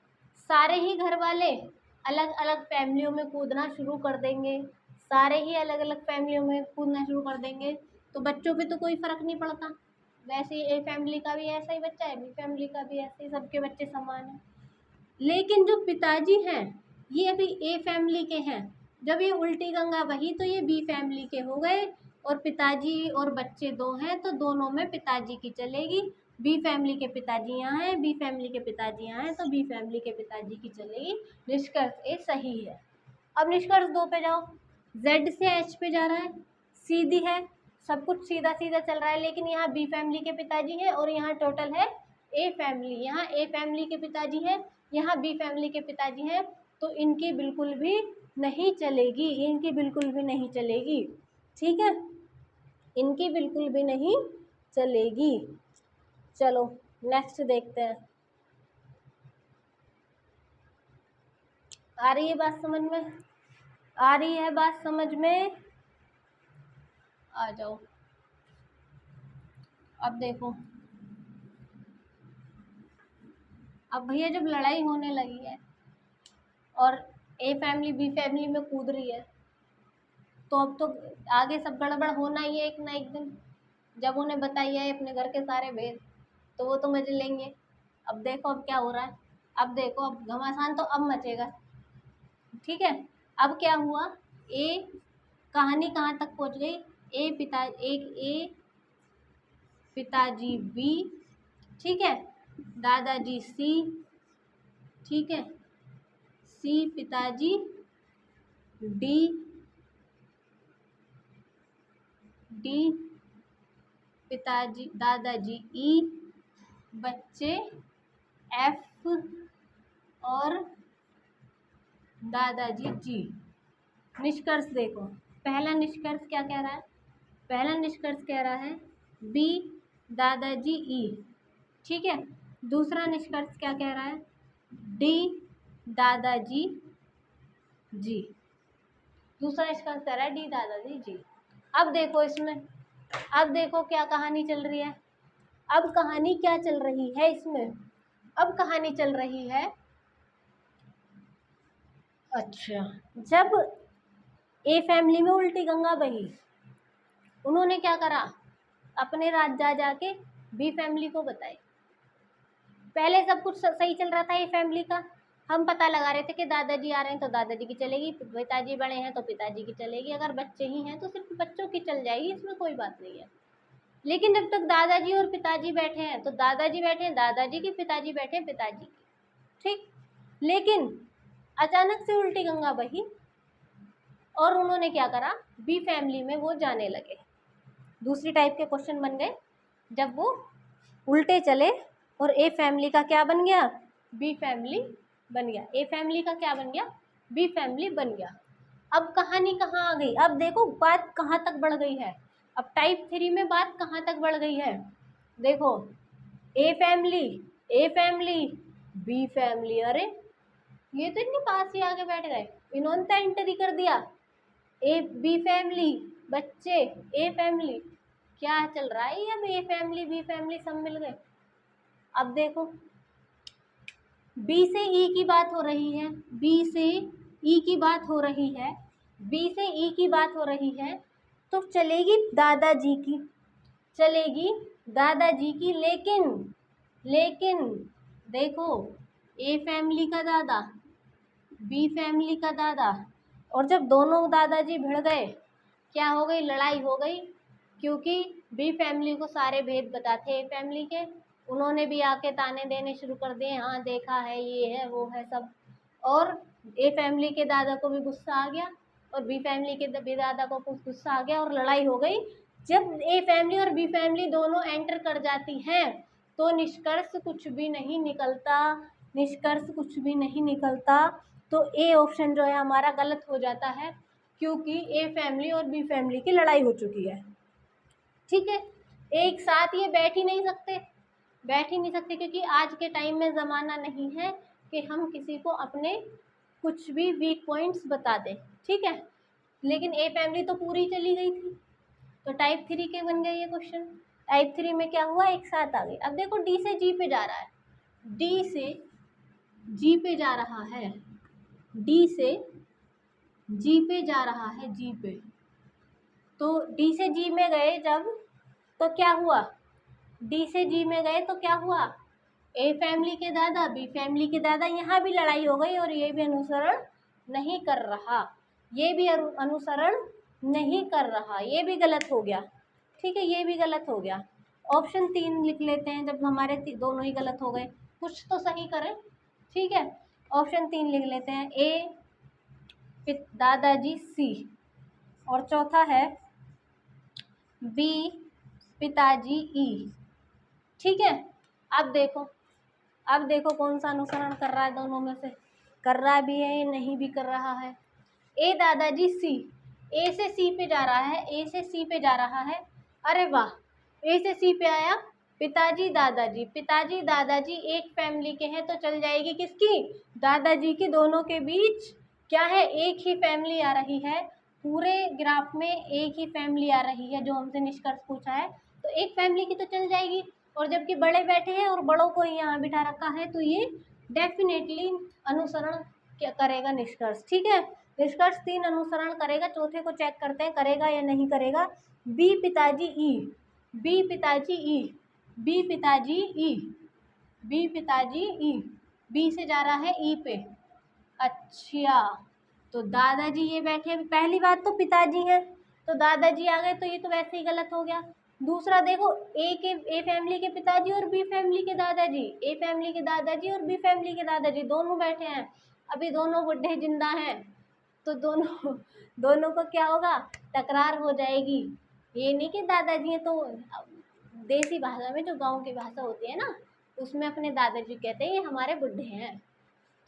सारे ही घर वाले अलग अलग फैमिलियों में कूदना शुरू कर देंगे, सारे ही अलग अलग फैमिलियों में कूदना शुरू कर देंगे, तो बच्चों पे तो कोई फ़र्क नहीं पड़ता। वैसे ही ए फैमिली का भी ऐसा ही बच्चा है, बी फैमिली का भी ऐसे ही, सबके बच्चे समान हैं। लेकिन जो पिताजी हैं ये अभी ए फैमिली के हैं, जब ये उल्टी गंगा बही तो ये बी फैमिली के हो गए, और पिताजी और बच्चे दो हैं तो दोनों में पिताजी की चलेगी। बी फैमिली के पिताजी यहाँ हैं, बी फैमिली के पिताजी यहाँ हैं, तो बी फैमिली के पिताजी की चलेगी। निष्कर्ष ए सही है। अब निष्कर्ष 2 पे जाओ, जेड से एच पे जा रहा है, सीधी है, सब कुछ सीधा सीधा चल रहा है, लेकिन यहाँ बी फैमिली के पिताजी हैं और यहाँ टोटल है ए फैमिली। यहाँ ए फैमिली के पिताजी हैं, यहाँ बी फैमिली के पिताजी हैं, तो इनकी बिल्कुल भी नहीं चलेगी, इनकी बिल्कुल भी नहीं चलेगी। ठीक है, इनकी बिल्कुल भी नहीं चलेगी। चलो नेक्स्ट देखते हैं। आ रही है बात समझ में? आ रही है बात समझ में? आ जाओ। अब देखो, अब भैया जब लड़ाई होने लगी है और ए फैमिली बी फैमिली में कूद रही है, तो अब तो आगे सब गड़बड़ होना ही है एक ना एक दिन। जब उन्हें बताइए है अपने घर के सारे भेद, तो वो तो मजे लेंगे। अब देखो अब क्या हो रहा है, अब देखो अब घमासान तो अब मचेगा। ठीक है, अब क्या हुआ, ए कहानी कहाँ तक पहुँच गई, ए पिताजी बी, ठीक है, दादाजी सी, ठीक है, सी पिताजी डी, डी पिताजी दादाजी ई, बच्चे एफ और दादाजी जी। निष्कर्ष देखो, पहला निष्कर्ष क्या कह रहा है, पहला निष्कर्ष कह रहा है बी दादाजी ई, ठीक है। दूसरा निष्कर्ष क्या कह रहा है, डी दादाजी जी। दूसरा निष्कर्ष कह रहा है डी दादाजी जी। अब देखो इसमें, अब देखो क्या कहानी चल रही है, अब कहानी क्या चल रही है इसमें, अब कहानी चल रही है, अच्छा, जब ए फैमिली में उल्टी गंगा बही, उन्होंने क्या करा, अपने राज जा जाके बी फैमिली को बताए। पहले सब कुछ सही चल रहा था ए फैमिली का, हम पता लगा रहे थे कि दादाजी आ रहे हैं तो दादाजी की चलेगी, पिताजी बड़े हैं तो पिताजी की चलेगी, अगर बच्चे ही हैं तो सिर्फ बच्चों की चल जाएगी, इसमें कोई बात नहीं है। लेकिन जब तक दादाजी और पिताजी बैठे हैं तो दादाजी बैठे हैं दादाजी की, पिताजी बैठे हैं पिताजी की, ठीक। लेकिन अचानक से उल्टी गंगा बही और उन्होंने क्या करा, बी फैमिली में वो जाने लगे। दूसरी टाइप के क्वेश्चन बन गए जब वो उल्टे चले और ए फैमिली का क्या बन गया, बी फैमिली बन गया। ए फैमिली का क्या बन गया, बी फैमिली बन गया। अब कहानी कहाँ आ गई, अब देखो बात कहाँ तक बढ़ गई है, अब टाइप 3 में बात कहाँ तक बढ़ गई है। देखो ए फैमिली बी फैमिली, अरे ये तो इनके पास ही आके बैठ गए, इन्होंने तो एंट्री कर दिया। ए बी फैमिली बच्चे, ए फैमिली, क्या चल रहा है ये, अब ए फैमिली बी फैमिली सब मिल गए। अब देखो बी से ई की बात हो रही है, बी से ई की बात हो रही है, बी से ई की बात हो रही है, तो चलेगी दादाजी की, चलेगी दादाजी की। लेकिन देखो ए फैमिली का दादा, बी फैमिली का दादा, और जब दोनों दादाजी भिड़ गए, क्या हो गई, लड़ाई हो गई, क्योंकि बी फैमिली को सारे भेद बताते ए फैमिली के, उन्होंने भी आके ताने देने शुरू कर दिए, हाँ देखा है, ये है वो है सब। और ए फैमिली के दादा को भी गुस्सा आ गया और बी फैमिली के भी दादा को कुछ गुस्सा आ गया और लड़ाई हो गई। जब ए फैमिली और बी फैमिली दोनों एंटर कर जाती हैं तो निष्कर्ष कुछ भी नहीं निकलता, निष्कर्ष कुछ भी नहीं निकलता। तो ए ऑप्शन जो है हमारा गलत हो जाता है, क्योंकि ए फैमिली और बी फैमिली की लड़ाई हो चुकी है, ठीक है। एक साथ ये बैठ ही नहीं सकते, क्योंकि आज के टाइम में ज़माना नहीं है कि हम किसी को अपने कुछ भी वीक पॉइंट्स बता दें, ठीक है। लेकिन ए फैमिली तो पूरी चली गई थी, तो टाइप 3 के बन गए ये क्वेश्चन। टाइप 3 में क्या हुआ, एक साथ आ गए। अब देखो डी से जी पे जा रहा है, डी से जी पे जा रहा है, डी से जी पे जा रहा है, जी पे। तो डी से जी में गए जब, तो क्या हुआ, डी से जी में गए तो क्या हुआ, ए फैमिली के दादा बी फैमिली के दादा, यहाँ भी लड़ाई हो गई और ये भी अनुसरण नहीं कर रहा, ये भी अनुसरण नहीं कर रहा, ये भी गलत हो गया, ठीक है, ये भी गलत हो गया। ऑप्शन 3 लिख लेते हैं, जब हमारे दोनों ही गलत हो गए, कुछ तो सही करें, ठीक है। ऑप्शन 3 लिख लेते हैं, ए दादाजी सी, और चौथा है बी पिताजी ई। ठीक है, अब देखो कौन सा अनुसरण कर रहा है दोनों में से, कर रहा भी है या नहीं भी कर रहा है। ए दादाजी सी, ए से सी पे जा रहा है, ए से सी पे जा रहा है। अरे वाह, ए से सी पे आया। पिताजी दादाजी, पिताजी दादाजी एक फैमिली के हैं तो चल जाएगी किसकी, दादाजी की। दोनों के बीच क्या है, एक ही फैमिली आ रही है। पूरे ग्राफ में एक ही फैमिली आ रही है जो हमसे निष्कर्ष पूछा है, तो एक फैमिली की तो चल जाएगी। और जबकि बड़े बैठे हैं और बड़ों को यहाँ बिठा रखा है, तो ये डेफिनेटली अनुसरण क्या करेगा, निष्कर्ष। ठीक है, निष्कर्ष 3 अनुसरण करेगा। चौथे को चेक करते हैं करेगा या नहीं करेगा। बी पिताजी ई, बी पिताजी ई, बी पिताजी ई, बी पिताजी ई, बी से जा रहा है ई पे। अच्छा, तो दादाजी ये बैठे, पहली बात तो पिताजी हैं तो दादाजी आ गए, तो ये तो वैसे ही गलत हो गया। दूसरा देखो, ए फैमिली के पिताजी और बी फैमिली के दादाजी, ए फैमिली के दादाजी और बी फैमिली के दादाजी दोनों बैठे हैं। अभी दोनों बुढ़े जिंदा हैं, तो दोनों को क्या होगा, तकरार हो जाएगी। ये नहीं कि दादाजी हैं, तो देसी भाषा में जो गांव की भाषा होती है ना, उसमें अपने दादाजी कहते हैं ये हमारे बुढ़े हैं।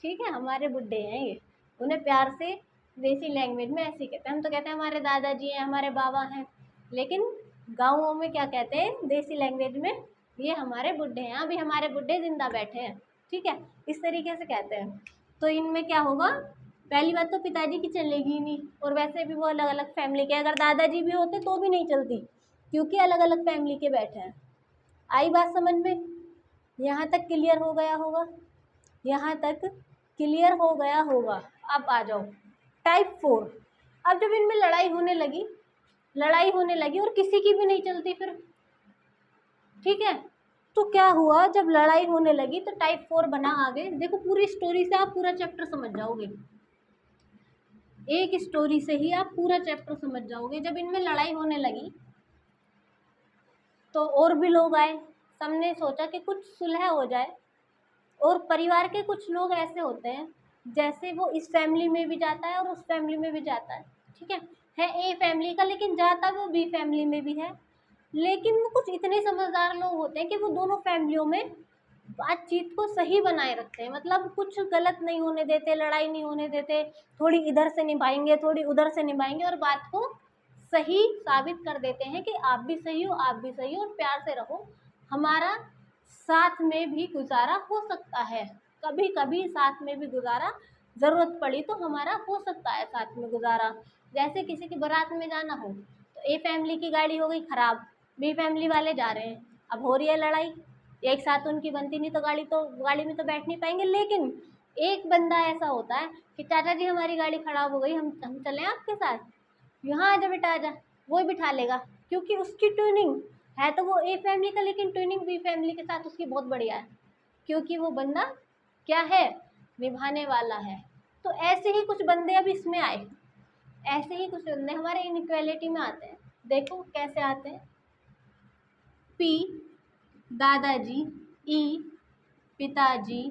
ठीक है, हमारे बुढ़े हैं ये, उन्हें प्यार से देसी लैंग्वेज में ऐसे ही कहते हैं। हम तो कहते हैं हमारे दादाजी हैं, हमारे बाबा हैं, लेकिन गाँवों में क्या कहते हैं देसी लैंग्वेज में, ये हमारे बुढ़े हैं, अभी हमारे बुढ़े जिंदा बैठे हैं। ठीक है, इस तरीके से कहते हैं। तो इनमें क्या होगा, पहली बात तो पिताजी की चलेगी नहीं, और वैसे भी वो अलग अलग फैमिली के, अगर दादाजी भी होते तो भी नहीं चलती, क्योंकि अलग अलग फैमिली के बैठे हैं। आई बात समझ में, यहाँ तक क्लियर हो गया होगा, यहाँ तक क्लियर हो गया होगा। अब आ जाओ टाइप 4। अब जब इनमें लड़ाई होने लगी और किसी की भी नहीं चलती फिर, ठीक है, तो क्या हुआ, जब लड़ाई होने लगी तो टाइप 4 बना आगे। देखो पूरी स्टोरी से आप पूरा चैप्टर समझ जाओगे, एक स्टोरी से ही आप पूरा चैप्टर समझ जाओगे। जब इनमें लड़ाई होने लगी तो और भी लोग आए, सबने सोचा कि कुछ सुलह हो जाए। और परिवार के कुछ लोग ऐसे होते हैं, जैसे वो इस फैमिली में भी जाता है और उस फैमिली में भी जाता है। ठीक है ए फैमिली का, लेकिन जाता वो बी फैमिली में भी है। लेकिन वो कुछ इतने समझदार लोग होते हैं कि वो दोनों फैमिलियों में बातचीत को सही बनाए रखते हैं, मतलब कुछ गलत नहीं होने देते, लड़ाई नहीं होने देते, थोड़ी इधर से निभाएंगे थोड़ी उधर से निभाएंगे, और बात को सही साबित कर देते हैं कि आप भी सही हो, आप भी सही हो, और प्यार से रहो, हमारा साथ में भी गुजारा हो सकता है, कभी कभी साथ में भी गुजारा, ज़रूरत पड़ी तो हमारा हो सकता है साथ में गुजारा। जैसे किसी की बारात में जाना हो, तो ए फैमिली की गाड़ी हो गई ख़राब, बी फैमिली वाले जा रहे हैं, अब हो रही है लड़ाई, एक साथ उनकी बनती नहीं, तो गाड़ी में तो बैठ नहीं पाएंगे। लेकिन एक बंदा ऐसा होता है कि चाचा जी हमारी गाड़ी ख़राब हो गई, हम चलें आपके साथ, यहाँ आजा बेटा आजा, वो बिठा लेगा, क्योंकि उसकी ट्यूनिंग है तो वो ए फैमिली का, लेकिन ट्यूनिंग बी फैमिली के साथ उसकी बहुत बढ़िया है, क्योंकि वो बंदा क्या है, निभाने वाला है। तो ऐसे ही कुछ बंदे अब इसमें आए, ऐसे ही कुछ बंदे हमारे इनइक्वालिटी में आते हैं। देखो कैसे आते हैं, पी दादाजी, ई पिताजी,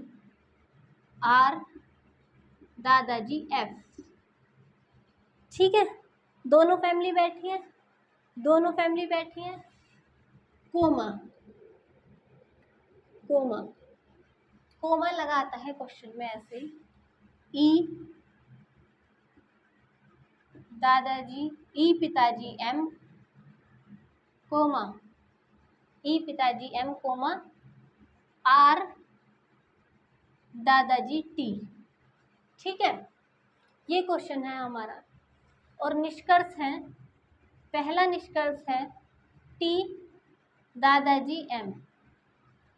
आर दादाजी, एफ। ठीक है, दोनों फैमिली बैठी है, दोनों फैमिली बैठी है, कोमा कोमा कोमा लगाता है क्वेश्चन में ऐसे ही, ई दादाजी, ई पिताजी एम, कोमा ई पिताजी एम, कोमा आर दादाजी टी। ठीक है, ये क्वेश्चन है हमारा, और निष्कर्ष है, पहला निष्कर्ष है टी दादाजी एम।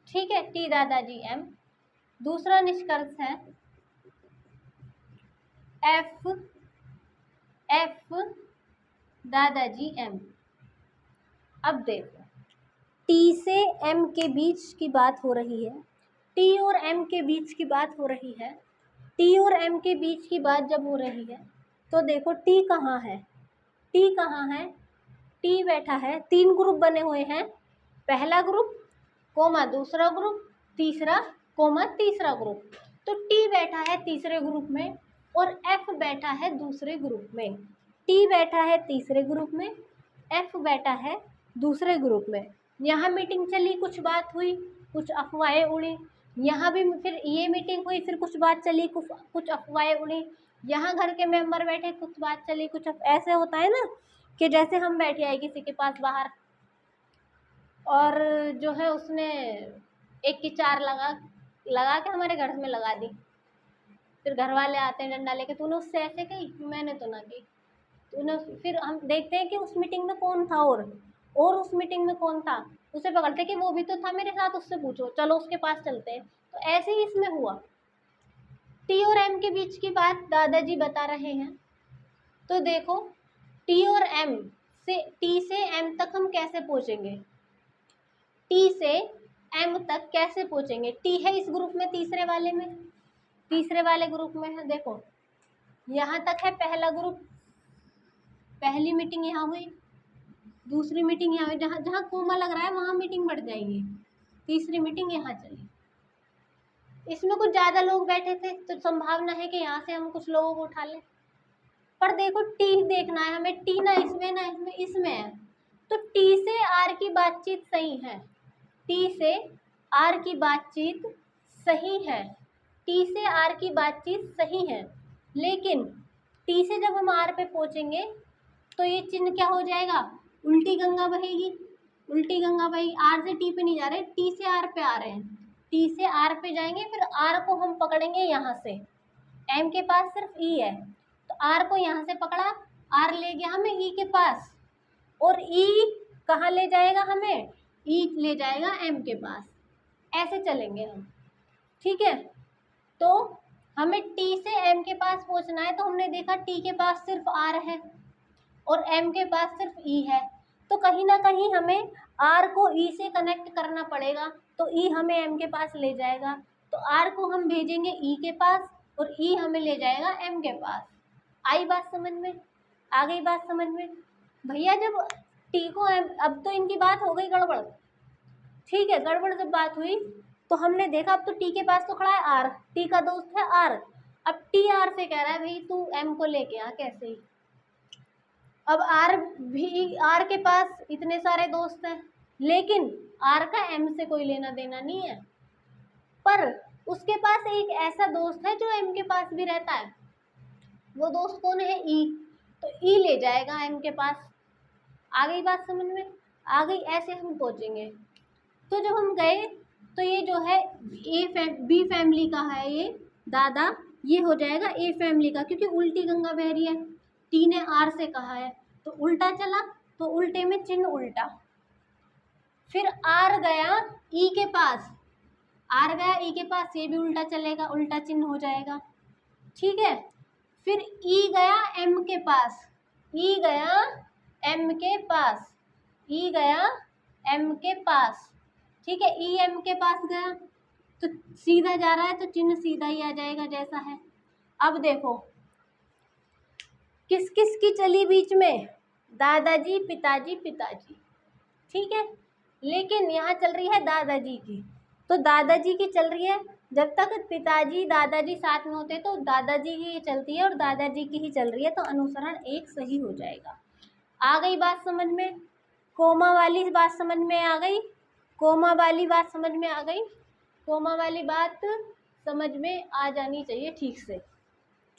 ठीक है, टी दादाजी एम। दूसरा निष्कर्ष है एफ दादाजी एम। अब देखो, टी से एम के बीच की बात हो रही है, टी और एम के बीच की बात हो रही है, टी और एम के बीच की बात जब हो रही है, तो देखो टी कहाँ है, टी कहाँ है, टी बैठा है, 3 ग्रुप बने हुए हैं, पहला ग्रुप कोमा दूसरा ग्रुप, तीसरा कोमा तीसरा ग्रुप। तो टी बैठा है तीसरे ग्रुप में और एफ बैठा है दूसरे ग्रुप में। टी बैठा है तीसरे ग्रुप में, एफ बैठा है दूसरे ग्रुप में यहाँ मीटिंग चली, कुछ बात हुई, कुछ अफवाहें उड़ी, यहाँ भी फिर ये मीटिंग हुई, फिर कुछ बात चली, कुछ अफवाहें उड़ी, यहाँ घर के मेंबर बैठे, कुछ बात चली, ऐसे होता है ना कि जैसे हम बैठे आए किसी के पास बाहर और जो है उसने एक की चार लगा के हमारे घर में लगा दी। फिर घर वाले आते हैं डंडा लेके, तूने उससे ऐसे कही, मैंने तो ना की, तूने। फिर हम देखते हैं कि उस मीटिंग में कौन था और उस मीटिंग में कौन था, उसे पकड़ते कि वो भी तो था मेरे साथ, उससे पूछो, चलो उसके पास चलते हैं। तो ऐसे ही इसमें हुआ। टी और एम के बीच की बात दादाजी बता रहे हैं। तो देखो टी और एम से, टी से एम तक हम कैसे पहुंचेंगे, टी से एम तक कैसे पहुंचेंगे। टी है इस ग्रुप में, तीसरे वाले ग्रुप में है। देखो यहाँ तक है पहला ग्रुप, पहली मीटिंग यहाँ हुई, दूसरी मीटिंग यहाँ हुई, जहाँ जहाँ कोमा लग रहा है वहाँ मीटिंग बढ़ जाएगी, तीसरी मीटिंग यहाँ चली। इसमें कुछ ज़्यादा लोग बैठे थे तो संभावना है कि यहाँ से हम कुछ लोगों को उठा लें। पर देखो टी देखना है हमें, टी ना इसमें इसमें है। तो टी से आर की बातचीत सही है, टी से आर की बातचीत सही है, टी से आर की बातचीत सही है। लेकिन टी से जब हम आर पे पहुंचेंगे तो ये चिन्ह क्या हो जाएगा, उल्टी गंगा बहेगी, उल्टी गंगा बहेगी। आर से टी पे नहीं जा रहे, टी से आर पे आ रहे हैं, टी से आर पे जाएंगे, फिर आर को हम पकड़ेंगे यहाँ से, एम के पास सिर्फ ई है तो आर को यहाँ से पकड़ा, आर ले गया हमें ई के पास, और ई कहाँ ले जाएगा हमें, ई ले जाएगा एम के पास। ऐसे चलेंगे हम, ठीक है। तो हमें टी से एम के पास पहुँचना है, तो हमने देखा टी के पास सिर्फ आर है और एम के पास सिर्फ ई है, तो कहीं ना कहीं हमें आर को ई से कनेक्ट करना पड़ेगा, तो ई हमें एम के पास ले जाएगा, तो आर को हम भेजेंगे ई के पास और ई हमें ले जाएगा एम के पास। आई बात समझ में, आ गई बात समझ में भैया। जब टी को एम, अब तो इनकी बात हो गई गड़बड़, ठीक है, गड़बड़ जब बात हुई तो हमने देखा अब तो टी के पास तो खड़ा है आर, टी का दोस्त है आर, अब टी आर से कह रहा है भाई तू एम को लेके आ, कैसे ही। अब आर के पास इतने सारे दोस्त हैं, लेकिन आर का एम से कोई लेना देना नहीं है, पर उसके पास एक ऐसा दोस्त है जो एम के पास भी रहता है, वो दोस्त कौन है, ई, तो ई ले जाएगा एम के पास। आ गई बात समझ में, आ गई। ऐसे हम पहुंचेंगे। तो जब हम गए तो ये जो है बी फैमिली का है ये दादा, ये हो जाएगा ए फैमिली का, क्योंकि उल्टी गंगा बह रही है, टी ने आर से कहा है तो उल्टा चला, तो उल्टे में चिन्ह उल्टा। फिर आर गया ई के पास, आर गया ई के पास, ये भी उल्टा चलेगा, उल्टा चिन्ह हो जाएगा, ठीक है। फिर ई गया एम के पास, ई गया एम के पास, ई गया एम के पास, ठीक है। ई एम के पास गया तो सीधा जा रहा है तो चिन्ह सीधा ही आ जाएगा जैसा है। अब देखो किस किस की चली बीच में, दादाजी पिताजी पिताजी, ठीक है। लेकिन यहाँ चल रही है दादाजी की, तो दादाजी की चल रही है, जब तक पिताजी दादाजी साथ में होते तो दादाजी की चलती है और दादाजी की ही चल रही है, तो अनुसरण एक सही हो जाएगा। आ गई बात समझ में, कोमा वाली बात समझ में आ गई, कोमा वाली बात समझ में आ गई, कोमा वाली बात समझ में आ जानी चाहिए ठीक से,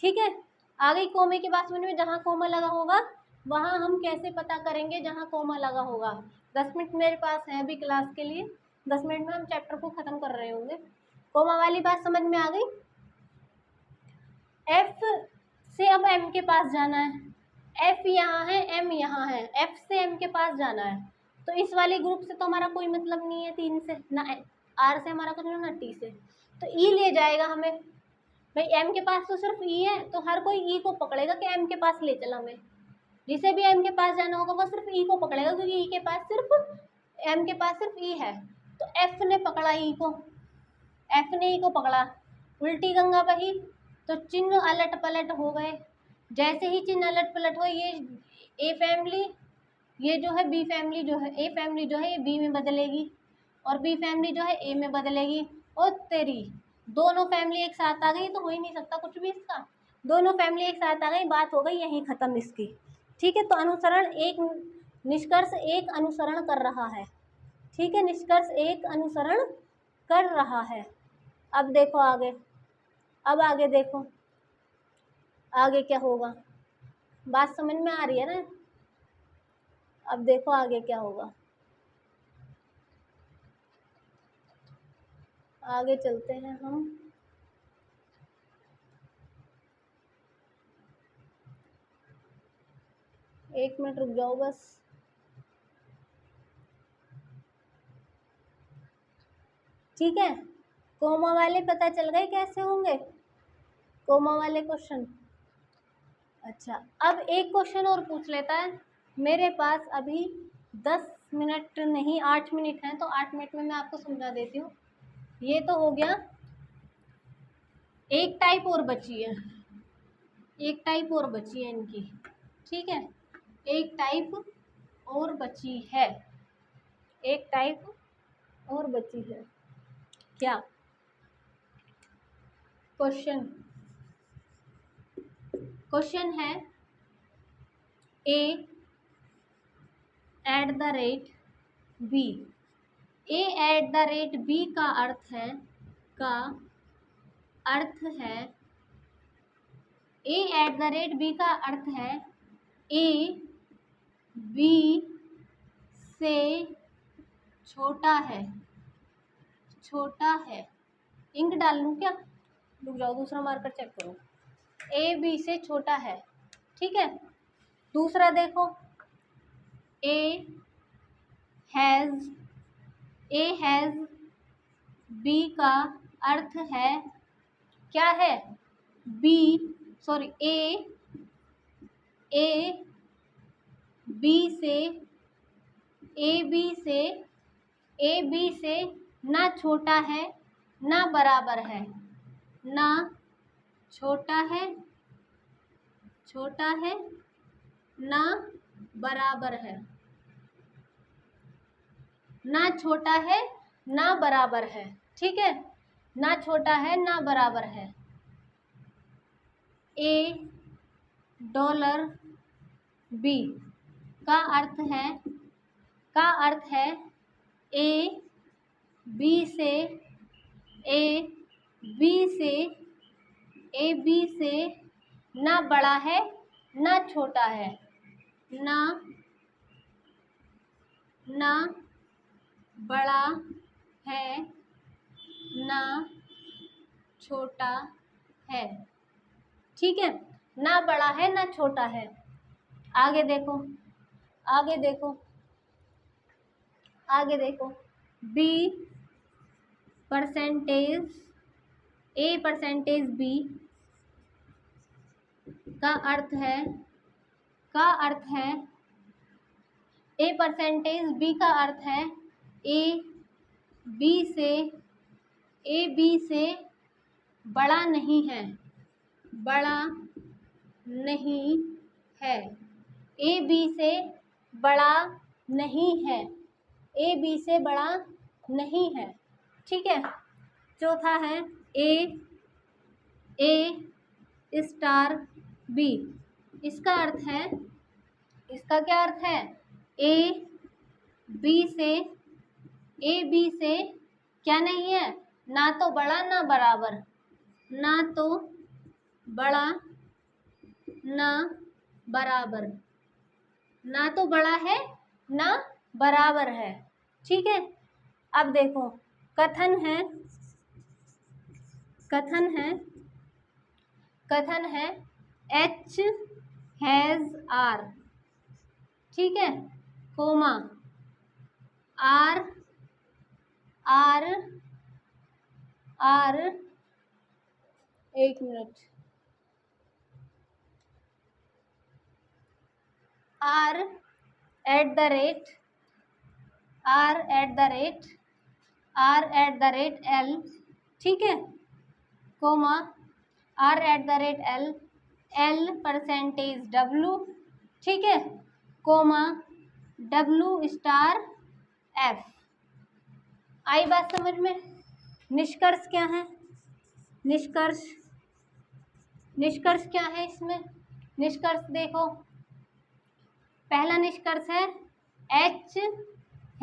ठीक है। आ गई कोमे की बात समझ में, जहाँ कोमा लगा होगा वहाँ हम कैसे पता करेंगे जहाँ कोमा लगा होगा। 10 मिनट मेरे पास है अभी क्लास के लिए, 10 मिनट में हम चैप्टर को ख़त्म कर रहे होंगे। कोमा वाली बात समझ में आ गई। एफ से अब एम के पास जाना है, एफ यहाँ है एम यहाँ है, एफ से एम के पास जाना है, तो इस वाले ग्रुप से तो हमारा कोई मतलब नहीं है, 3 से ना, आर से हमारा कुछ ना टी से, तो ई ले जाएगा हमें। भाई एम के पास तो सिर्फ ई है, तो हर कोई ई को पकड़ेगा कि एम के पास ले चला हमें, जिसे भी एम के पास जाना होगा वो सिर्फ ई को पकड़ेगा, क्योंकि ई के पास सिर्फ, एम के पास सिर्फ ई है। तो एफ ने पकड़ा ई को, एफ ने ई को पकड़ा, उल्टी गंगा बही, तो चिन्ह अलट पलट हो गए। जैसे ही चिन्ह अलट पलट हो, ये ए फैमिली, ये जो है बी फैमिली, जो है ए फैमिली जो है ये बी में बदलेगी और बी फैमिली जो है ए में बदलेगी। और तेरी दोनों फैमिली एक साथ आ गई, तो हो ही नहीं सकता कुछ भी इसका, दोनों फैमिली एक साथ आ गई, बात हो गई यहीं ख़त्म इसकी, ठीक है। तो अनुसरण एक निष्कर्ष एक अनुसरण कर रहा है। ठीक है, निष्कर्ष एक अनुसरण कर रहा है। अब देखो आगे, अब आगे देखो आगे क्या होगा, बात समझ में आ रही है ना। अब देखो आगे क्या होगा, आगे चलते हैं हम। एक मिनट रुक जाओ बस। ठीक है, कोमा वाले पता चल गए कैसे होंगे, कोमा वाले क्वेश्चन। अच्छा, अब एक क्वेश्चन और पूछ लेता है। मेरे पास अभी 10 मिनट नहीं 8 मिनट हैं, तो 8 मिनट में मैं आपको समझा देती हूँ। ये तो हो गया, एक टाइप और बची है, एक टाइप और बची है इनकी। ठीक है, एक टाइप और बची है, एक टाइप और बची है। क्या क्वेश्चन, क्वेश्चन है A at the rate B. A at the rate B का अर्थ है, का अर्थ है, A at the rate B का अर्थ है ए बी से छोटा है, छोटा है। इंक डाल लूँ क्या, रुक जाओ दूसरा मार्कर चेक करो। ए बी से छोटा है। ठीक है, दूसरा देखो, ए हैज़ बी का अर्थ है, क्या है, बी सॉरी ए बी से, ए बी से ना छोटा है ना बराबर है, ना छोटा है, छोटा है ना बराबर है, ना छोटा है ना बराबर है। ठीक है, ना छोटा है ना बराबर है। ए डॉलर बी का अर्थ है, का अर्थ है ए बी से, ए बी से ना बड़ा है ना छोटा है, ना बड़ा है ना छोटा है। ठीक है, ना बड़ा है ना छोटा है। आगे देखो, आगे देखो, आगे देखो, B percentage, A percentage B का अर्थ है, का अर्थ है, ए परसेंटेज बी का अर्थ है ए बी से बड़ा नहीं है, बड़ा नहीं है। ए बी से बड़ा नहीं है, ए बी से बड़ा नहीं है। ठीक है, चौथा है ए स्टार बी। इसका अर्थ है, इसका क्या अर्थ है, ए बी से क्या नहीं है, ना तो बड़ा ना बराबर, ना तो बड़ा ना बराबर, ना तो बड़ा है ना बराबर है। ठीक है, अब देखो, कथन है, कथन है, कथन है एच हैज़ आर। ठीक है, कोमा आर आर आर, एक minute, R at the rate, R at the rate, R at the rate L. ठीक है, comma R at the rate L, L percentage W. ठीक है, कोमा डब्लू स्टार एफ। आई बात समझ में। निष्कर्ष क्या है, निष्कर्ष, निष्कर्ष क्या है इसमें, निष्कर्ष देखो, पहला निष्कर्ष है H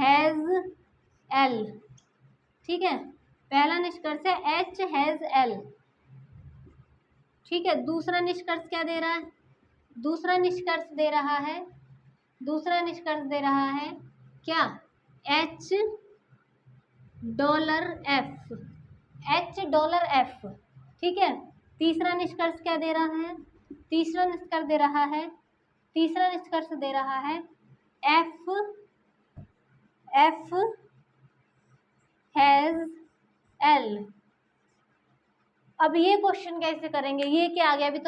हैज़ L, ठीक है, पहला निष्कर्ष है H हैज़ L, ठीक है। दूसरा निष्कर्ष क्या दे रहा है? दूसरा निष्कर्ष दे रहा है क्या? $F, $F, ठीक है। तीसरा निष्कर्ष क्या दे रहा है? तीसरा निष्कर्ष दे रहा है F हैज़ L। अब ये क्वेश्चन कैसे करेंगे? ये क्या आ गया? अभी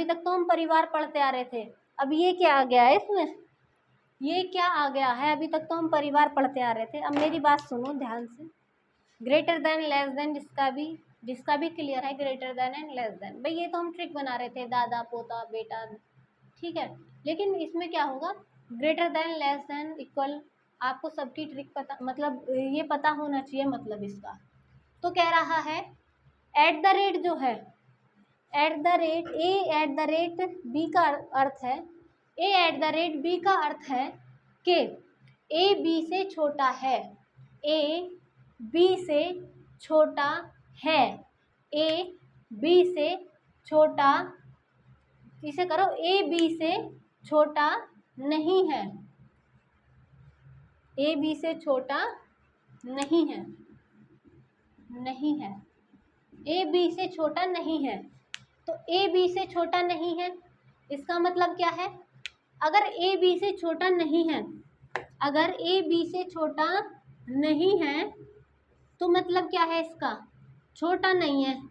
तक तो हम परिवार पढ़ते आ रहे थे। अब ये क्या आ गया है इसमें? ये क्या आ गया है? अभी तक तो हम परिवार पढ़ते आ रहे थे। अब मेरी बात सुनो ध्यान से। ग्रेटर देन, लेस देन, जिसका भी क्लियर है, greater than and less than, भाई ये तो हम ट्रिक बना रहे थे, दादा पोता बेटा, ठीक है। लेकिन इसमें क्या होगा? Greater than, less than, equal, आपको सबकी ट्रिक पता, मतलब ये पता होना चाहिए मतलब इसका। तो कह रहा है एट द रेट जो है, at the rate A at the rate B का अर्थ है, A at the rate B का अर्थ है कि ए बी से छोटा है, ए बी से छोटा है, ए बी से छोटा, इसे करो, ए बी से छोटा नहीं है, ए बी से छोटा नहीं है, ए बी से छोटा नहीं है। तो ए बी से छोटा नहीं है, इसका मतलब क्या है? अगर ए बी से छोटा नहीं है, अगर ए बी से छोटा नहीं है तो मतलब क्या है इसका? छोटा नहीं है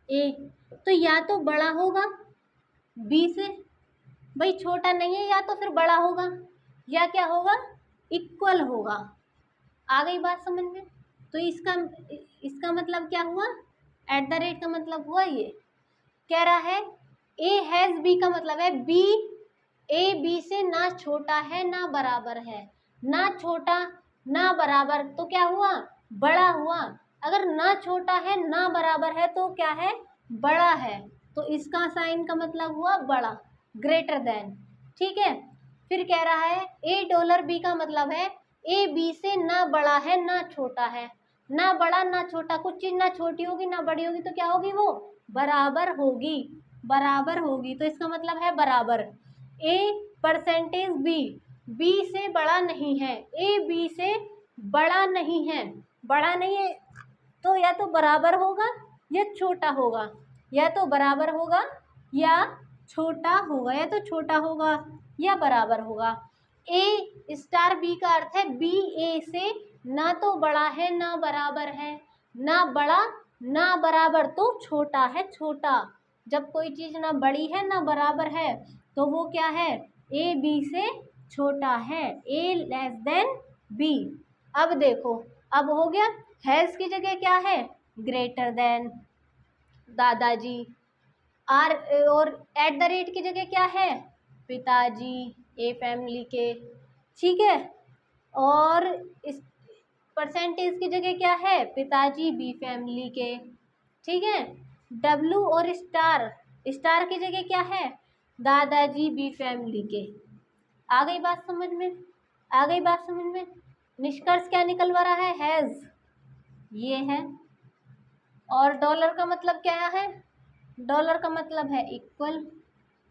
ए, तो या तो बड़ा होगा बी से, भाई छोटा नहीं है, या तो फिर बड़ा होगा, या क्या होगा? इक्वल होगा। आ गई बात समझ में? तो इसका मतलब क्या हुआ? एट द रेट का मतलब हुआ ये। कह रहा है ए हैज़ बी का मतलब है बी ए बी से ना छोटा है ना बराबर है, ना छोटा ना बराबर, तो क्या हुआ? बड़ा हुआ। अगर ना छोटा है ना बराबर है तो क्या है? बड़ा है। तो इसका साइन का मतलब हुआ बड़ा, ग्रेटर देन, ठीक है। फिर कह रहा है $A का मतलब है ए बी से ना बड़ा है ना छोटा है, ना बड़ा ना छोटा, कुछ चीज़ ना छोटी होगी ना बड़ी होगी तो क्या होगी? वो बराबर होगी, तो इसका मतलब है बराबर। ए परसेंटेज बी से बड़ा नहीं है, ए बी से बड़ा नहीं है, तो या तो बराबर होगा या छोटा होगा, या तो बराबर होगा या छोटा होगा, या तो छोटा होगा या बराबर होगा। ए स्टार बी का अर्थ है बी ए से ना तो बड़ा है ना बराबर है, ना बड़ा ना बराबर, तो छोटा है, छोटा। जब कोई चीज़ ना बड़ी है ना बराबर है तो वो क्या है? ए बी से छोटा है, ए लेस देन बी। अब देखो, अब हो गया। हैज़ की जगह क्या है? ग्रेटर देन, दादाजी। आर और एट द रेट की जगह क्या है? पिताजी, ए फैमिली के, ठीक है। और इस परसेंटेज की जगह क्या है? पिताजी, बी फैमिली के, ठीक है। डब्लू और स्टार की जगह क्या है? दादाजी, बी फैमिली के। आ गई बात समझ में? निष्कर्ष क्या निकलवा रहा है? हैज़ ये है, और डॉलर का मतलब क्या है? डॉलर का मतलब है इक्वल,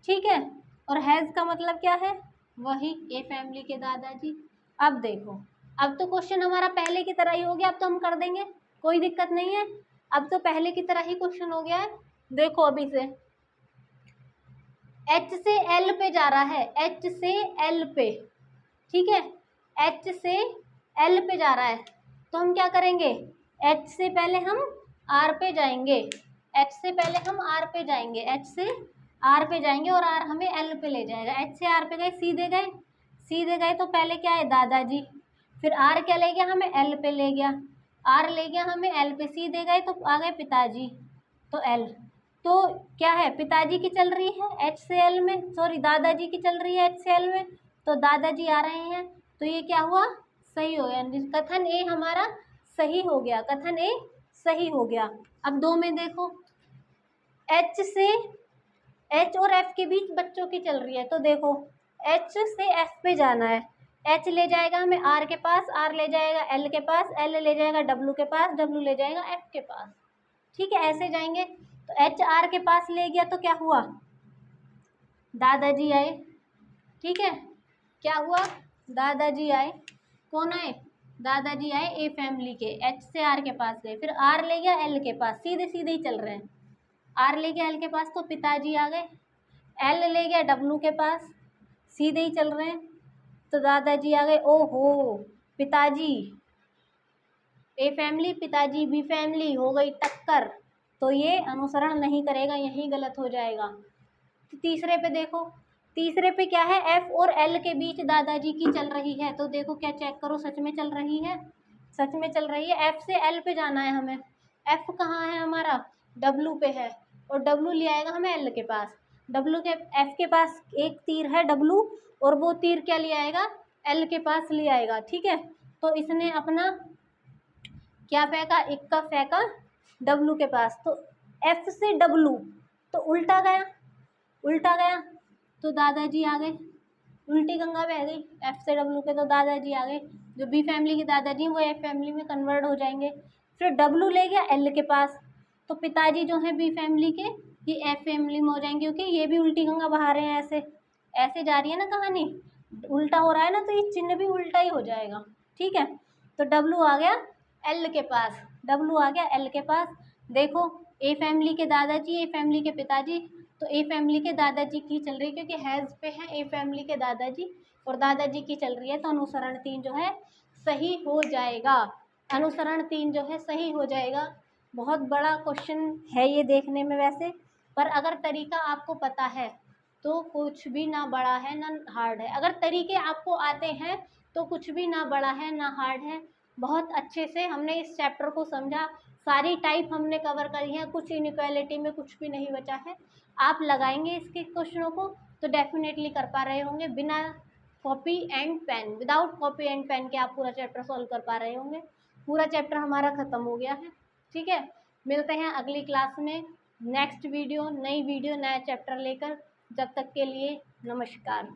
ठीक है। और हैज़ का मतलब क्या है? वही, ए फैमिली के दादाजी। अब देखो, अब तो क्वेश्चन हमारा पहले की तरह ही हो गया, अब तो हम कर देंगे, कोई दिक्कत नहीं है। अब तो पहले की तरह ही क्वेश्चन हो गया है। देखो अभी से एच से एल पे जा रहा है, एच से एल पे, ठीक है, एच से एल पे जा रहा है, तो हम क्या करेंगे? एच से पहले हम आर पे जाएंगे, एच से पहले हम आर पे जाएंगे, एच से आर पे जाएंगे और आर हमें एल पे ले जाएगा। एच से आर पे गए, सीधे गए तो पहले क्या है? दादाजी। फिर आर क्या ले गया? हमें एल पे ले गया, आर ले गया हमें एल पे, सीधे गए तो आ गए पिताजी, तो एल। तो क्या है? पिताजी की चल रही है एच से एल में, सॉरी दादाजी की चल रही है एच से एल में, तो दादाजी आ रहे हैं, तो ये क्या हुआ? सही हो गया, कथन ए हमारा सही हो गया, कथन ए सही हो गया। अब दो में देखो, एच से एच और एफ के बीच बच्चों की चल रही है, तो देखो एच से एफ पे जाना है, एच ले जाएगा हमें आर के पास, आर ले जाएगा एल के पास, एल ले जाएगा डब्लू के पास, डब्लू ले जाएगा एफ के पास। ठीक है, ऐसे जाएंगे। तो एच आर के पास ले गया तो क्या हुआ, दादाजी आए। ठीक है, क्या हुआ, दादाजी आए। कौन आए, दादाजी आए ए फैमिली के। एच से आर के पास गए, फिर आर ले गया एल के पास, सीधे सीधे ही चल रहे हैं। आर ले गया एल के पास तो पिताजी आ गए। एल ले गया डब्लू के पास, सीधे ही चल रहे हैं तो दादाजी आ गए। ओहो, पिताजी ए फैमिली, पिताजी बी फैमिली, हो गई टक्कर। तो ये अनुसरण नहीं करेगा, यही गलत हो जाएगा। तो तीसरे पे देखो, तीसरे पे क्या है, एफ और एल के बीच दादाजी की चल रही है। तो देखो क्या चेक करो, सच में चल रही है, सच में चल रही है। एफ से एल पे जाना है हमें। एफ कहाँ है हमारा, डब्लू पे है, और डब्लू ले आएगा हमें एल के पास। डब्लू के एफ के पास एक तीर है डब्लू, और वो तीर क्या ले आएगा, एल के पास ले आएगा। ठीक है, तो इसने अपना क्या फेंका, इक्का फेंका डब्लू के पास। तो एफ से डब्लू तो उल्टा गया, उल्टा गया तो दादाजी आ गए, उल्टी गंगा बह गई। एफ से डब्लू के तो दादाजी आ गए, जो बी फैमिली के दादाजी हैं वो एफ फैमिली में कन्वर्ट हो जाएंगे। फिर डब्लू ले गया एल के पास, तो पिताजी जो हैं बी फैमिली के, ये एफ फैमिली में हो जाएंगे, क्योंकि ये भी उल्टी गंगा बहा रहे हैं। ऐसे ऐसे जा रही है ना कहानी, उल्टा हो रहा है ना, तो ये चिन्ह भी उल्टा ही हो जाएगा। ठीक है, तो डब्लू आ गया एल के पास, डब्लू आ गया एल के पास। देखो ए फैमिली के दादाजी, ए फैमिली के पिताजी, तो ए फैमिली के दादाजी की चल रही है, क्योंकि हैज़ पे है ए फैमिली के दादाजी और दादाजी की चल रही है, तो अनुसरण 3 जो है सही हो जाएगा। अनुसरण 3 जो है सही हो जाएगा। बहुत बड़ा क्वेश्चन है ये देखने में वैसे, पर अगर तरीका आपको पता है तो कुछ भी ना बड़ा है ना हार्ड है। अगर तरीके आपको आते हैं तो कुछ भी ना बड़ा है ना हार्ड है। बहुत अच्छे से हमने इस चैप्टर को समझा, सारी टाइप हमने कवर करी है, कुछ इनइक्वालिटी में कुछ भी नहीं बचा है। आप लगाएंगे इसके क्वेश्चनों को तो डेफिनेटली कर पा रहे होंगे, बिना copy and pen, without copy and pen के आप पूरा चैप्टर सॉल्व कर पा रहे होंगे। पूरा चैप्टर हमारा ख़त्म हो गया है। ठीक है, मिलते हैं अगली क्लास में, नेक्स्ट वीडियो, नई वीडियो, नया चैप्टर लेकर। जब तक के लिए नमस्कार।